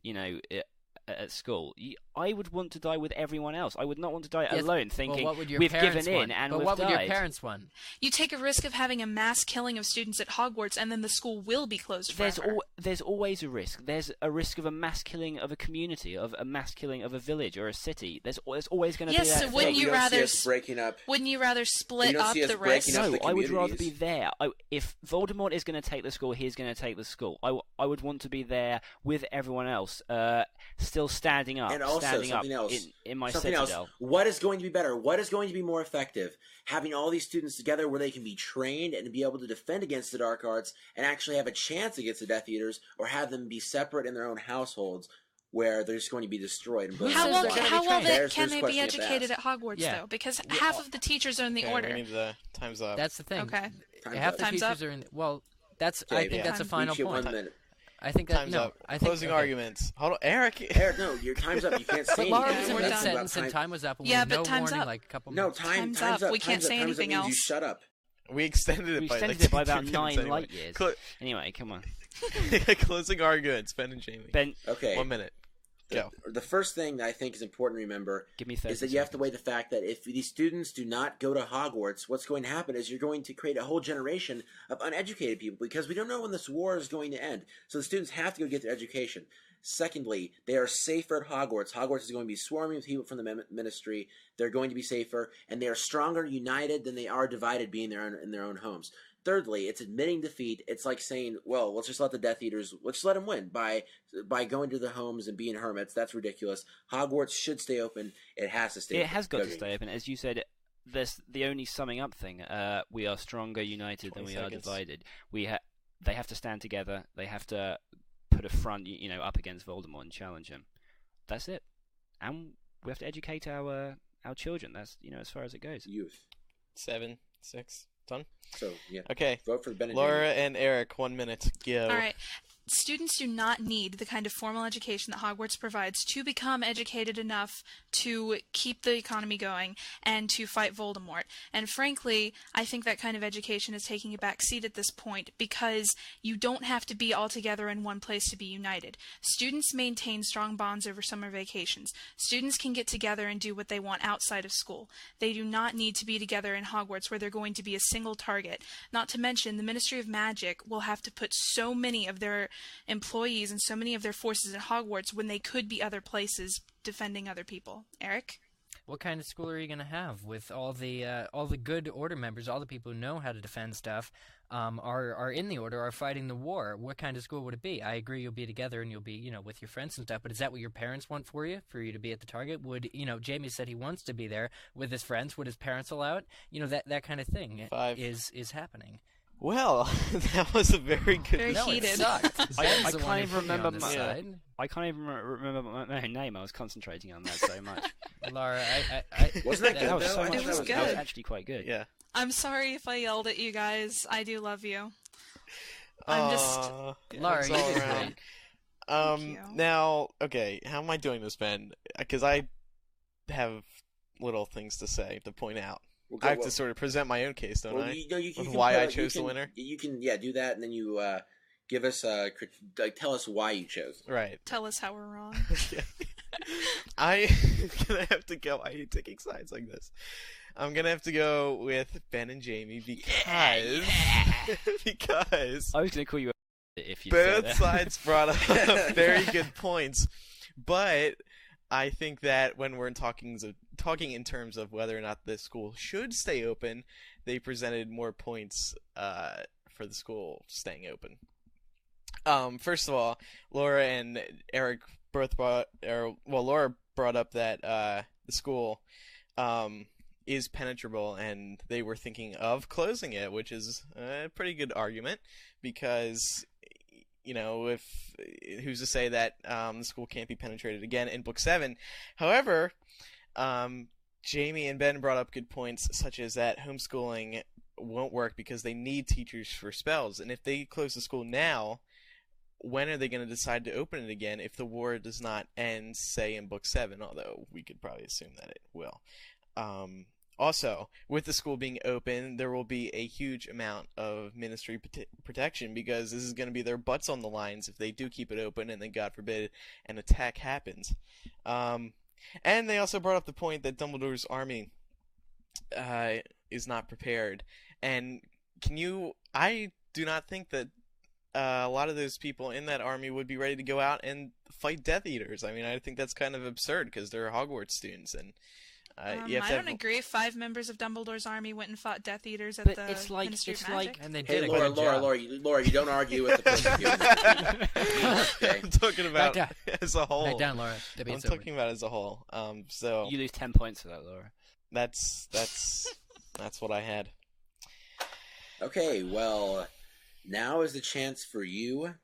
at school? I would want to die with everyone else. I would not want to die alone, thinking we've given in and we've died.
What would your parents want?
You take a risk of having a mass killing of students at Hogwarts, and then the school will be closed forever.
There's always a risk. There's a risk of a mass killing of a community, of a mass killing of a village or a city. There's always going to be that.
Yes, so wouldn't you rather split up the risk?
No, I would rather be there. If Voldemort is going to take the school, he's going to take the school. I would want to be there with everyone else, still standing up.
And also something else.
In my
something
citadel.
Else. What is going to be better? What is going to be more effective? Having all these students together where they can be trained and be able to defend against the dark arts and actually have a chance against the Death Eaters, or have them be separate in their own households where they're just going to be destroyed. And
how well can they be educated at Hogwarts, though? Because half of the teachers are in the Order.
Time's up.
That's the thing.
Okay.
Half the teachers are in... Well, I think that's a final point.
1 minute.
I think that
time's up. Closing arguments. Hold on, Eric,
no, your time's up. You can't say anything.
Laura was in mid-sentence and time was up. And
but time's
warning,
up.
Like a couple
minutes. No, time's up.
We can't say anything else.
You shut up.
We extended it by
about 9 light years. Anyway, come on.
Closing arguments, Ben and Jamie.
Ben,
okay.
1 minute. Go.
The first thing that I think is important to remember
Give me 30
is that you have to weigh the fact that if these students do not go to Hogwarts, what's going to happen is you're going to create a whole generation of uneducated people because we don't know when this war is going to end. So the students have to go get their education. Secondly, they are safer at Hogwarts. Hogwarts is going to be swarming with people from the ministry. They're going to be safer, and they are stronger united than they are divided being in their own homes. Thirdly, it's admitting defeat. It's like saying, well, let's just let the Death Eaters, let's just let them win by going to the homes and being hermits. That's ridiculous. Hogwarts should stay open. It has to stay open.
It has got to stay open. As you said, there's the only summing up thing. We are stronger united than we are divided. They have to stand together. They have to put a front, up against Voldemort and challenge him. That's it. And we have to educate our children. That's, as far as it goes.
Youth.
7, 6, done?
So, yeah.
Okay.
Vote for Ben and
Laura
Jamie.
and Eric, 1 minute. Go.
All right. Students do not need the kind of formal education that Hogwarts provides to become educated enough to keep the economy going and to fight Voldemort. And frankly, I think that kind of education is taking a back seat at this point because you don't have to be all together in one place to be united. Students maintain strong bonds over summer vacations. Students can get together and do what they want outside of school. They do not need to be together in Hogwarts where they're going to be a single target. Not to mention, the Ministry of Magic will have to put so many of their employees and so many of their forces in Hogwarts when they could be other places defending other people. Eric?
What kind of school are you going to have with all the good Order members, all the people who know how to defend stuff, are in the Order, are fighting the war? What kind of school would it be? I agree you'll be together and you'll be, with your friends and stuff, but is that what your parents want for you to be at the target? Would, Jamie said he wants to be there with his friends. Would his parents allow it? That kind of thing
5
is happening.
Well, that was a very good.
Very heated.
It sucked.
I can't even remember
I
can't even remember my own name. I was concentrating on that so much.
Laura,
Wasn't that good?
That was so much.
It was
That
good.
was actually quite good.
Yeah.
I'm sorry if I yelled at you guys. I do love you. I'm just...
Laura,
it's
you
all
did
around.
great.
Thank you.
Now, okay, how am I doing this, Ben? Because I have little things to say, to point out. I have to sort of present my own case, don't I?
You
With
can
why I chose the winner?
You can, do that, and then you give us tell us why you chose.
Right.
Tell us how we're wrong.
I'm gonna have to go. I hate taking sides like this. I'm gonna have to go with Ben and Jamie because because
I was going to call you if you
both sides brought up very good points, but I think that when we're talking in terms of whether or not the school should stay open, they presented more points for the school staying open. First of all, Laura and Eric both Laura brought up that the school is penetrable, and they were thinking of closing it, which is a pretty good argument because, if who's to say that the school can't be penetrated again in Book 7. However, Jamie and Ben brought up good points, such as that homeschooling won't work because they need teachers for spells, and if they close the school now, when are they going to decide to open it again if the war does not end, say, in Book 7, although we could probably assume that it will. Also, with the school being open, there will be a huge amount of ministry protection because this is going to be their butts on the lines if they do keep it open and then, God forbid, an attack happens. And they also brought up the point that Dumbledore's army is not prepared. And I do not think that a lot of those people in that army would be ready to go out and fight Death Eaters. I mean, I think that's kind of absurd because they're Hogwarts students, and
I don't agree. 5 members of Dumbledore's army went and fought Death Eaters at the Ministry of Magic.
And they
Hey,
did
Laura,
a good job.
Laura, you don't argue with the person giving it. Okay.
I'm talking about as a whole.
Back down, Laura.
I'm talking about as a whole. So
You lose 10 points for that, Laura.
that's what I had.
Okay, well, now is the chance for you,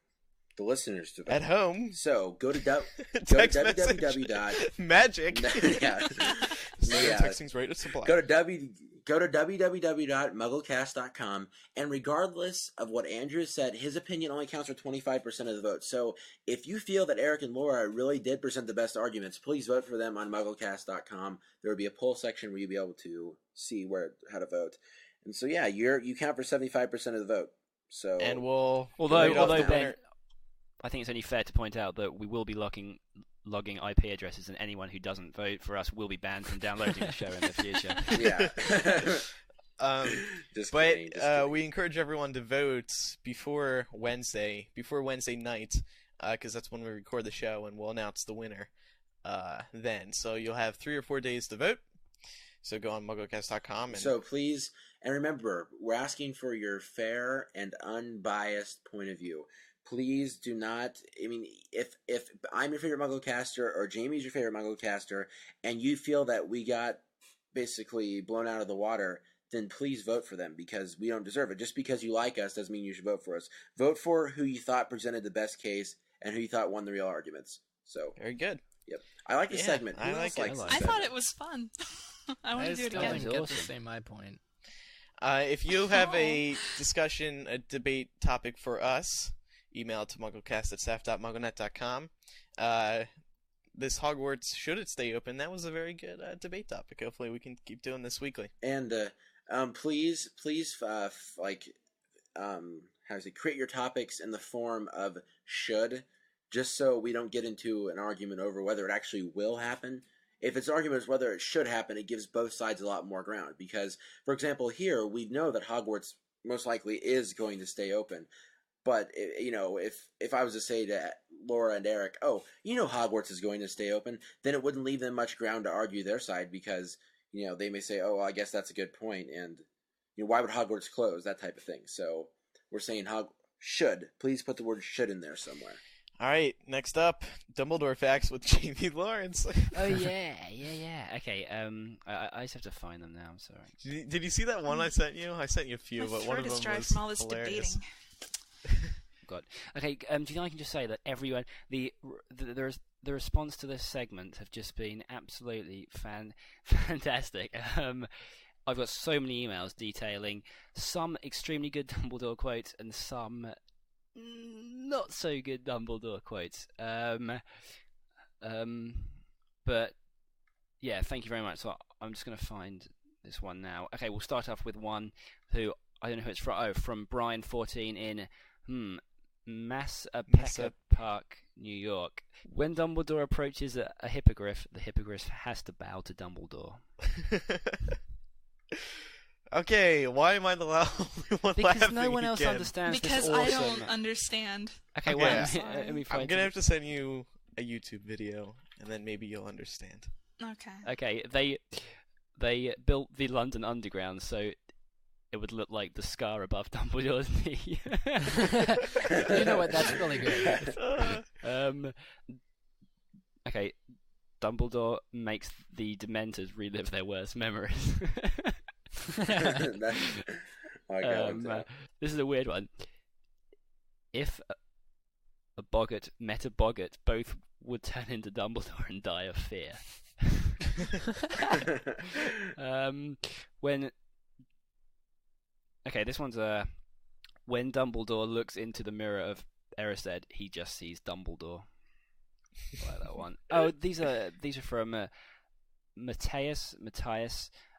the listeners, to vote.
At home,
So go to
text message.
www.
Magic.
Yeah.
Standard texting's rate of supply.
Go to www.mugglecast.com, and regardless of what Andrew said, his opinion only counts for 25% of the vote. So if you feel that Eric and Laura really did present the best arguments, please vote for them on MuggleCast.com. There will be a poll section where you'll be able to see how to vote. And so, yeah, you count for 75% of the vote. So,
and we'll
although Ben, I think it's only fair to point out that we will be logging IP addresses, and anyone who doesn't vote for us will be banned from downloading the show in the future.
Yeah.
We encourage everyone to vote before Wednesday night, because that's when we record the show, and we'll announce the winner then. So you'll have 3 or 4 days to vote. So go on MuggleCast.com.
So please, and remember, we're asking for your fair and unbiased point of view. Please do not, I mean, if I'm your favorite MuggleCaster or Jamie's your favorite MuggleCaster, and you feel that we got basically blown out of the water, then please vote for them, because we don't deserve it. Just because you like us doesn't mean you should vote for us. Vote for who you thought presented the best case and who you thought won the real arguments. So
very good.
Yep. I like the segment.
I like it.
I thought it was fun. I want to do it again.
I still didn't get to say my point.
If you have a discussion, a debate topic for us, email it to mugglecast@staff.mugglenet.com. This Hogwarts, should it stay open? That was a very good debate topic. Hopefully we can keep doing this weekly.
And please, create your topics in the form of should, just so we don't get into an argument over whether it actually will happen. If it's arguments whether it should happen, it gives both sides a lot more ground. Because, for example, here we know that Hogwarts most likely is going to stay open. But, if I was to say to Laura and Eric, Hogwarts is going to stay open, then it wouldn't leave them much ground to argue their side, because, they may say, I guess that's a good point, and, why would Hogwarts close, that type of thing. So, we're saying should. Please put the word should in there somewhere.
All right, next up, Dumbledore Facts with Jamie Lawrence.
Oh, yeah. Okay, I just have to find them now, I'm sorry.
Did you see that one I sent you? I sent you a few, but one of them was
from all this
hilarious.
Debating.
God. Okay, do you think I can just say that everyone, the response to this segment have just been absolutely fantastic. I've got so many emails detailing some extremely good Dumbledore quotes and some not so good Dumbledore quotes. But yeah, thank you very much. So I'm just going to find this one now. Okay, we'll start off with one who I don't know who it's from. Oh, from Brian 14 in Massapequa Park, New York. When Dumbledore approaches a hippogriff, the hippogriff has to bow to Dumbledore.
Okay, why am I the only one laughing?
Because no one else
again?
Understands
because
this awesome...
I don't understand.
Okay,
well,
I'm
gonna have to send you a YouTube video, and then maybe you'll understand.
Okay.
Okay, they built the London Underground, so it would look like the scar above Dumbledore's knee.
You know what? That's really good.
Okay, Dumbledore makes the Dementors relive their worst memories. This is a weird one. If a boggart met a boggart, both would turn into Dumbledore and die of fear. This one's when Dumbledore looks into the mirror of Erised, he just sees Dumbledore. I like that one. Oh, these are from Matthias,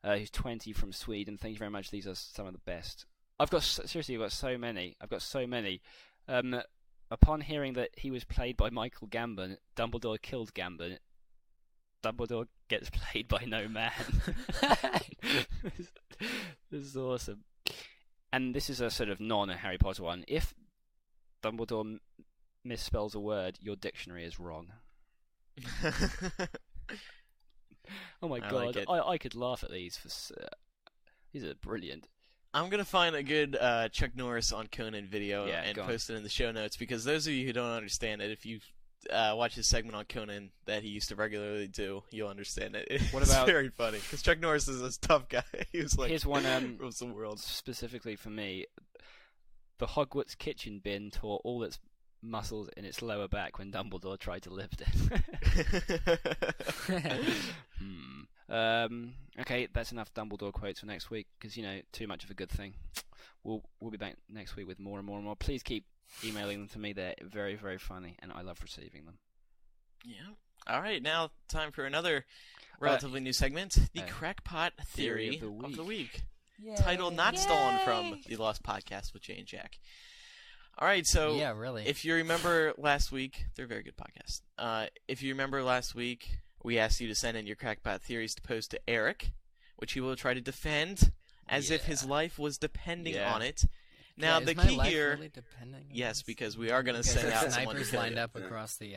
who's 20 from Sweden. Thank you very much. These are some of the best. I've got so many. Upon hearing that he was played by Michael Gambon, Dumbledore killed Gambon. Dumbledore gets played by no man. This is awesome. And this is a sort of non-Harry Potter one. If Dumbledore misspells a word, your dictionary is wrong. Oh my god,
like
I could laugh at these. These are brilliant.
I'm going to find a good Chuck Norris on Conan video and post it in the show notes, because those of you who don't understand it, if you watch his segment on Conan that he used to regularly do, you'll understand it. It's very funny, because Chuck Norris is this tough guy. He was like,
here's one
rules the world.
Specifically for me. The Hogwarts kitchen bin tore all its muscles in its lower back when Dumbledore tried to lift it. Okay, that's enough Dumbledore quotes for next week, because too much of a good thing. We'll be back next week with more and more and more. Please keep emailing them to me. They're very, very funny, and I love receiving them.
Yeah. All right, now time for another relatively new segment: the Crackpot theory of the week. Title not stolen from the Lost Podcast with Jay and Jack. All right, so
yeah, really.
If you remember last week, they're a very good podcast. If you remember last week, we asked you to send in your Crackpot theories to post to Eric, which he will try to defend as if his life was depending on it. Now the key here,
really
yes, because we are going to send out someone to
snipers lined up across the.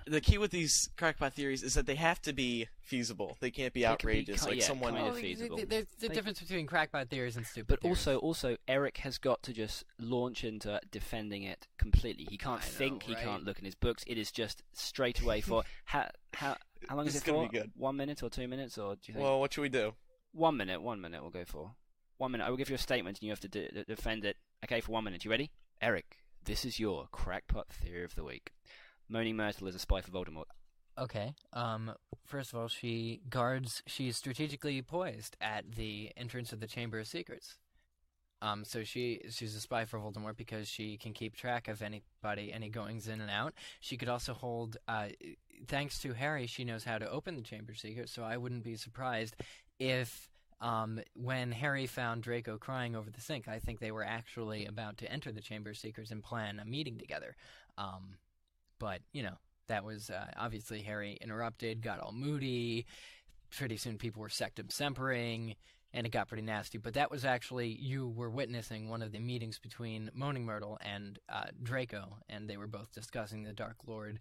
The key with these Crackpot theories is that they have to be feasible. They can't be outrageous. Someone.
Feasible.
There's the difference between Crackpot theories and stupid.
But also, Eric has got to just launch into defending it completely. He can't think. Right? He can't look in his books. It is just straight away for how long is it for? 1 minute or 2 minutes, or do you think?
Well, what should we do?
1 minute. 1 minute. We'll go for 1 minute. I will give you a statement, and you have to defend it. Okay, for 1 minute. You ready? Eric, this is your Crackpot theory of the week. Moaning Myrtle is a spy for Voldemort.
Okay. First of all, she's strategically poised at the entrance of the Chamber of Secrets. So she's a spy for Voldemort because she can keep track of any goings in and out. She could also hold, thanks to Harry, she knows how to open the Chamber of Secrets, so I wouldn't be surprised if when Harry found Draco crying over the sink, I think they were actually about to enter the Chamber of Secrets and plan a meeting together. But, that was obviously Harry interrupted, got all moody. Pretty soon people were Sectum Sempering, and it got pretty nasty. But that was actually, you were witnessing one of the meetings between Moaning Myrtle and Draco, and they were both discussing the Dark Lord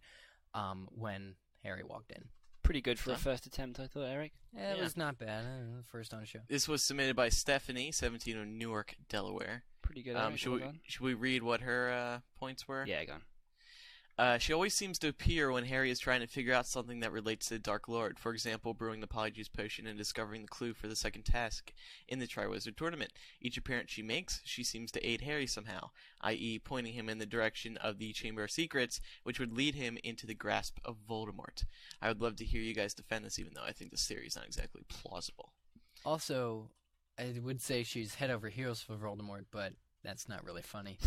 when Harry walked in.
Pretty good for a first attempt, I thought, Eric.
It was not bad. First on the show.
This was submitted by Stephanie, 17 of Newark, Delaware.
Pretty good, Eric.
Should we read what her points were?
Yeah, go on.
She always seems to appear when Harry is trying to figure out something that relates to the Dark Lord. For example, brewing the Polyjuice Potion and discovering the clue for the second task in the Triwizard Tournament. Each appearance she makes, she seems to aid Harry somehow, i.e. pointing him in the direction of the Chamber of Secrets, which would lead him into the grasp of Voldemort. I would love to hear you guys defend this, even though I think this theory is not exactly plausible.
Also, I would say she's head over heels for Voldemort, but that's not really funny.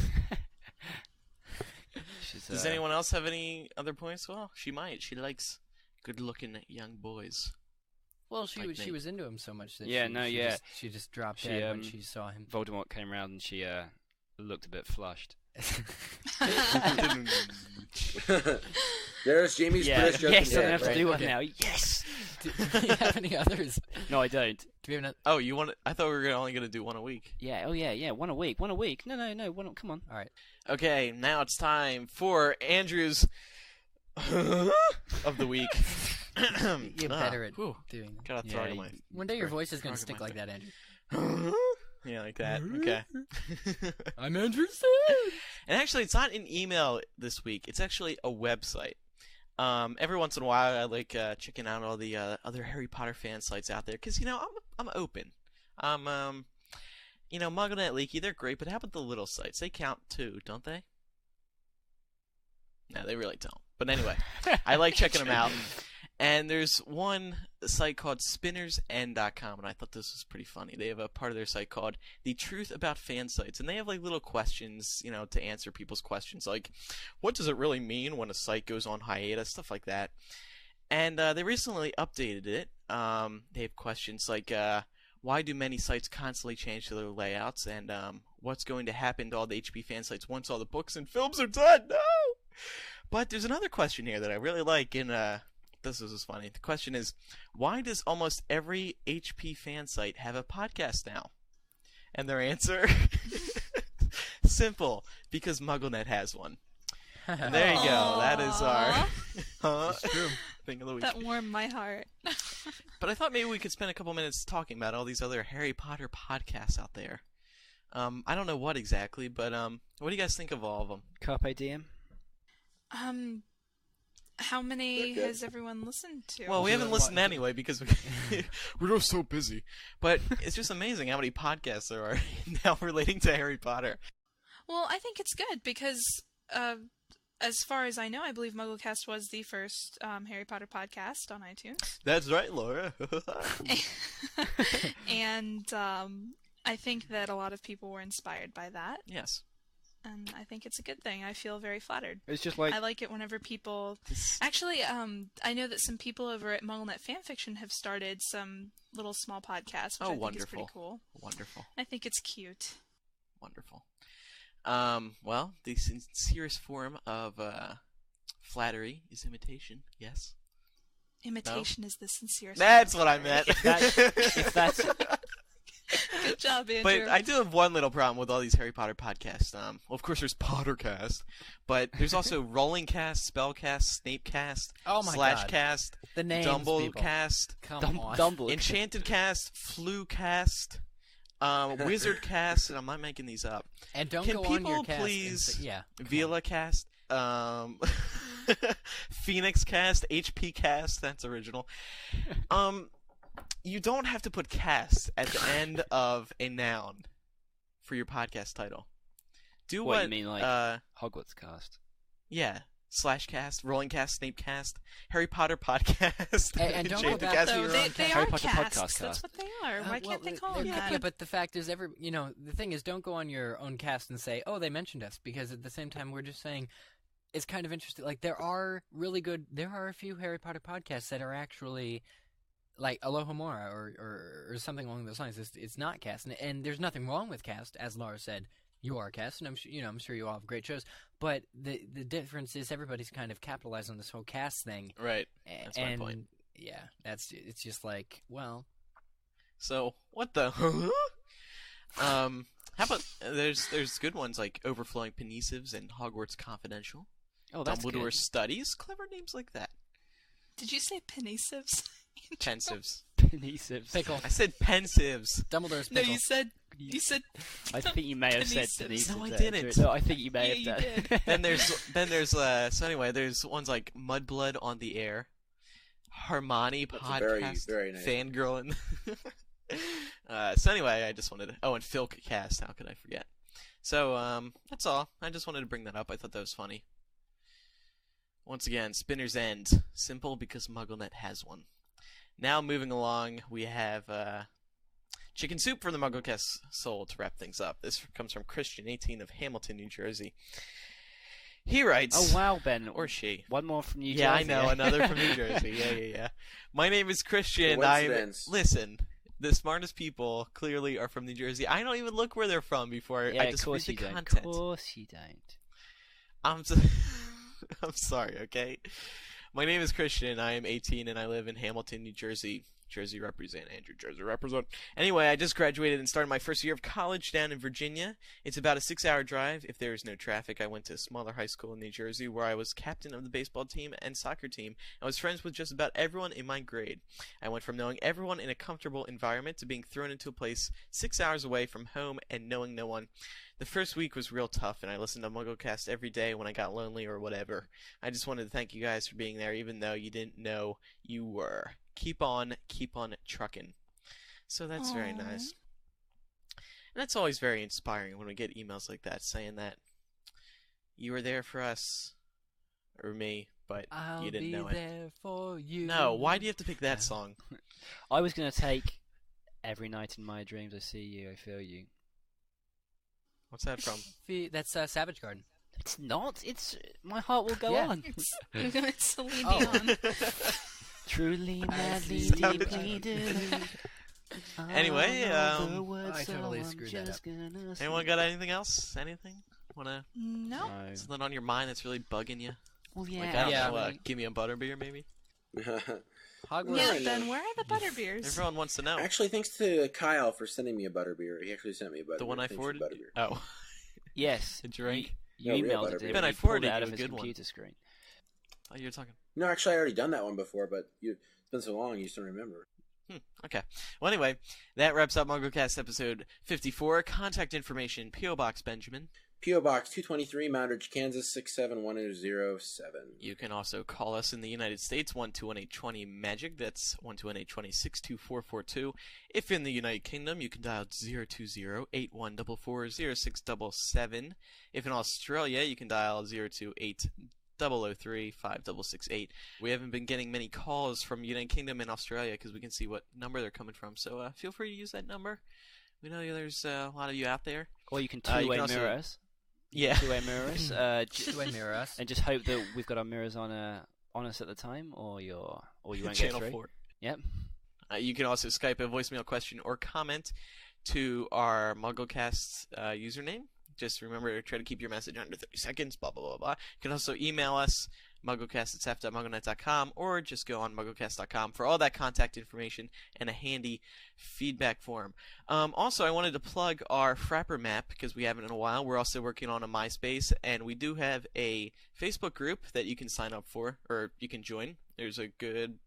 Does anyone else have any other points? Well, she might. She likes good-looking young boys.
Well, she was into him so much that she just dropped dead when she saw him.
Voldemort came around and she looked a bit flushed.
There's Jamie's British joke.
Yes, I have to do one now. Yes.
Do you have any others?
No, I don't.
Do we have another?
Oh, you want? I thought we were only going to do one a week.
Yeah. Oh, yeah. One a week. No. One. Come on.
All right.
Okay, now it's time for Andrew's of the week.
You're better at doing that.
Gotta throw it in my.
One day your voice is going to stick like that, Andrew.
Yeah, like that. Okay.
I'm Andrew.
And actually, it's not an email this week. It's actually a website. Every once in a while, I like checking out all the other Harry Potter fan sites out there because I'm open. MuggleNet, Leaky, they're great, but how about the little sites? They count too, don't they? No, they really don't. But anyway, I like checking them out. And there's one site called spinnersn.com, and I thought this was pretty funny. They have a part of their site called The Truth About Fan Sites, and they have like little questions, to answer people's questions, like what does it really mean when a site goes on hiatus, stuff like that. And they recently updated it. They have questions like why do many sites constantly change their layouts, and what's going to happen to all the HP fan sites once all the books and films are done? No! But there's another question here that I really like, and this is funny. The question is, why does almost every HP fan site have a podcast now? And their answer? Simple. Because MuggleNet has one. There you go. That is our thing of the week.
That warmed my heart.
But I thought maybe we could spend a couple minutes talking about all these other Harry Potter podcasts out there. I don't know what exactly, but what do you guys think of all of them?
Carpe Diem?
How many has everyone listened to?
Well, we haven't listened anyway because we're just so busy. But it's just amazing how many podcasts there are now relating to Harry Potter.
Well, I think it's good because, as far as I know, I believe MuggleCast was the first Harry Potter podcast on iTunes.
That's right, Laura.
And I think that a lot of people were inspired by that.
Yes.
and I think it's a good thing. I feel very flattered.
It's just like...
I like it whenever people... Actually, I know that some people over at MuggleNet Fanfiction have started some little small podcasts, which I think is pretty cool.
Wonderful.
I think it's cute.
Wonderful. Well, the sincerest form of flattery is imitation, yes?
Imitation is the sincerest.
That's what I meant.
If that's...
Good job, Andrew.
But I do have one little problem with all these Harry Potter podcasts. Well, of course, there's Pottercast, but there's also Rollingcast, Spellcast, Snapecast, Slashcast,
the names,
Dumblecast, Enchanted Cast, Flucast, Wizardcast, and I'm not making these up.
And don't
Can
go
people
on your cast
please
and say,
VelaCast, PhoenixCast, HPCast, that's original. You don't have to put cast at the end of a noun for your podcast title. Do what
you mean, like Hogwarts cast?
Yeah. Slashcast, Rollingcast, Snapecast, Harry Potter podcast.
And don't go back
though, they
Harry
are
Potter
casts.
podcast
That's what they are. Why can't they call them that?
Yeah, but the fact is, the thing is, don't go on your own cast and say, "Oh, they mentioned us," because at the same time, we're just saying it's kind of interesting. Like there are a few Harry Potter podcasts that are actually like Alohomora or something along those lines. It's not cast, and there's nothing wrong with cast, as Laura said. You are cast, and I'm sure you all have great shows. But the difference is everybody's kind of capitalized on this whole cast thing,
right? That's my point.
Yeah, it's just like, well.
So what the? How about there's good ones like Overflowing Pensives and Hogwarts Confidential.
Oh, that's
Dumbledore
good.
Studies, clever names like that.
Did you say pensives?
Pensives.
Pensives.
Pickle.
I said pensives.
Dumbledore's
No,
Pickle.
you said.
I think you may have said
Pensives.
pensives.
No, I didn't.
No, I think you may
Yeah,
have
you
done.
then there's so anyway, there's ones like Mudblood on the Air, Harmony
That's
podcast,
very, very nice.
Fangirl, and so anyway, I just wanted to, and Philcast, how could I forget? So that's all. I just wanted to bring that up. I thought that was funny. Once again, Spinner's End, simple because MuggleNet has one. Now moving along, we have Chicken Soup for the MuggleCast Soul to wrap things up. This comes from Christian, 18, of Hamilton, New Jersey. He writes...
Oh, wow, Ben.
Or she.
One more from New Jersey.
Yeah, I know, another from New Jersey. Yeah. My name is Christian. Listen, the smartest people clearly are from New Jersey. I don't even look where they're from before I just read the content.
Of course you don't.
I'm sorry, okay? My name is Christian, I am 18, and I live in Hamilton, New Jersey. Jersey represent, Andrew Jersey represent. Anyway, I just graduated and started my first year of college down in Virginia. It's about a 6-hour drive if there is no traffic. I went to a smaller high school in New Jersey where I was captain of the baseball team and soccer team. I was friends with just about everyone in my grade. I went from knowing everyone in a comfortable environment to being thrown into a place 6 hours away from home and knowing no one. The first week was real tough, and I listened to MuggleCast every day when I got lonely or whatever. I just wanted to thank you guys for being there, even though you didn't know you were. Keep on trucking. So that's very nice. And that's always very inspiring when we get emails like that saying that you were there for us, or me, but you didn't know it.
I'll be there for you.
No, why do you have to pick that song?
I was going to take Every Night in My Dreams I See You, I Feel You.
What's that from?
That's Savage Garden.
It's not. It's My Heart Will Go On.
It's Celine Dion.
Truly, madly, deeply do.
Anyway,
I totally screwed that up.
Anyone got anything else? Anything? Wanna?
No.
Something on your mind that's really bugging you?
Well, yeah.
Like, I don't know, give me a butterbeer, maybe?
Hogwarts.
Yeah, Ben, where are the butterbeers?
Everyone wants to know.
Actually, thanks to Kyle for sending me a butterbeer. He actually sent me a butterbeer.
The one I
Thanks for
forwarded?
butterbeer.
Oh.
Yes.
A drink?
You
No, real
emailed it to
butterbeer.
him.
Ben, I
He pulled
forwarded
it out
you
of
a
his
good one.
computer screen.
Oh, you're talking.
No, actually, I already done that one before, but it's been so long, you just don't remember.
Okay. Well, anyway, that wraps up MuggleCast episode 54. Contact information, P.O. Box Benjamin.
P.O. Box 223, Mount Ridge, Kansas 67107.
You can also call us in the United States, 121-820-MAGIC. That's 121-820-62442. If in the United Kingdom, you can dial 020-8144-0677. If in Australia, you can dial 028-003-5668. We haven't been getting many calls from United Kingdom and Australia because we can see what number they're coming from. So feel free to use that number. We know there's a lot of you out there.
Or you can two-way mirror us. two-way mirrors.
Two-way mirror us.
And just hope that we've got our mirrors on us at the time, or you won't get
Channel
through.
4.
Yep.
You can also Skype a voicemail question or comment to our MuggleCast username. Just remember to try to keep your message under 30 seconds, blah, blah, blah, blah. You can also email us, mugglecast@mugglenet.com, or just go on mugglecast.com for all that contact information and a handy feedback form. Also, I wanted to plug our Frapper map because we haven't in a while. We're also working on a MySpace, and we do have a Facebook group that you can sign up for, or you can join. There's a good,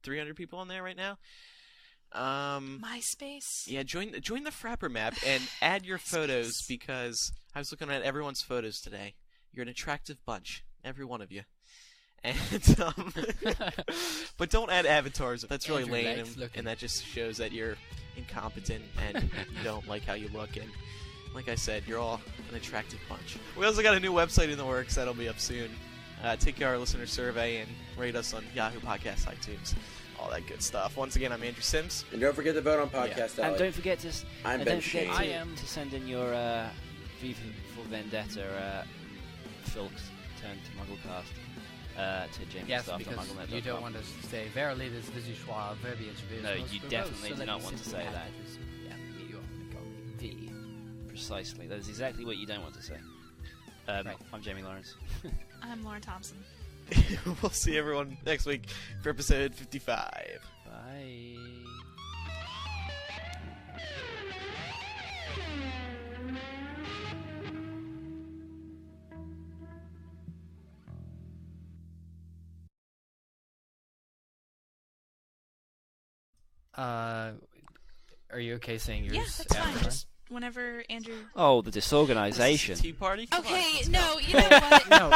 300 people on there right now.
MySpace?
Yeah, join the Frapper map and add your photos, because I was looking at everyone's photos today. You're an attractive bunch, every one of you. And but don't add avatars. That's really lame, and that just shows that you're incompetent and you don't like how you look. And like I said, you're all an attractive bunch. We also got a new website in the works that'll be up soon. Take our listener survey and rate us on Yahoo Podcasts, iTunes, all that good stuff. Once again, I'm Andrew Sims.
And don't forget to vote on Podcast Alley.
And don't forget to send in your V for Vendetta Phil's turn to MuggleCast to James
yes,
Staff
because
at MuggleNet.com.
You don't want to say, verily this visual verbiage.
No, you definitely do not want to say that.
V.
Precisely. That is exactly what you don't want to say.
Right.
I'm Jamie Lawrence.
I'm Lauren Thompson.
We'll see everyone next week for episode 55.
Bye.
Are you okay saying yours?
Yeah, that's fine. Just whenever Andrew.
Oh, the disorganization.
Tea party?
Okay, no, you know what?
No.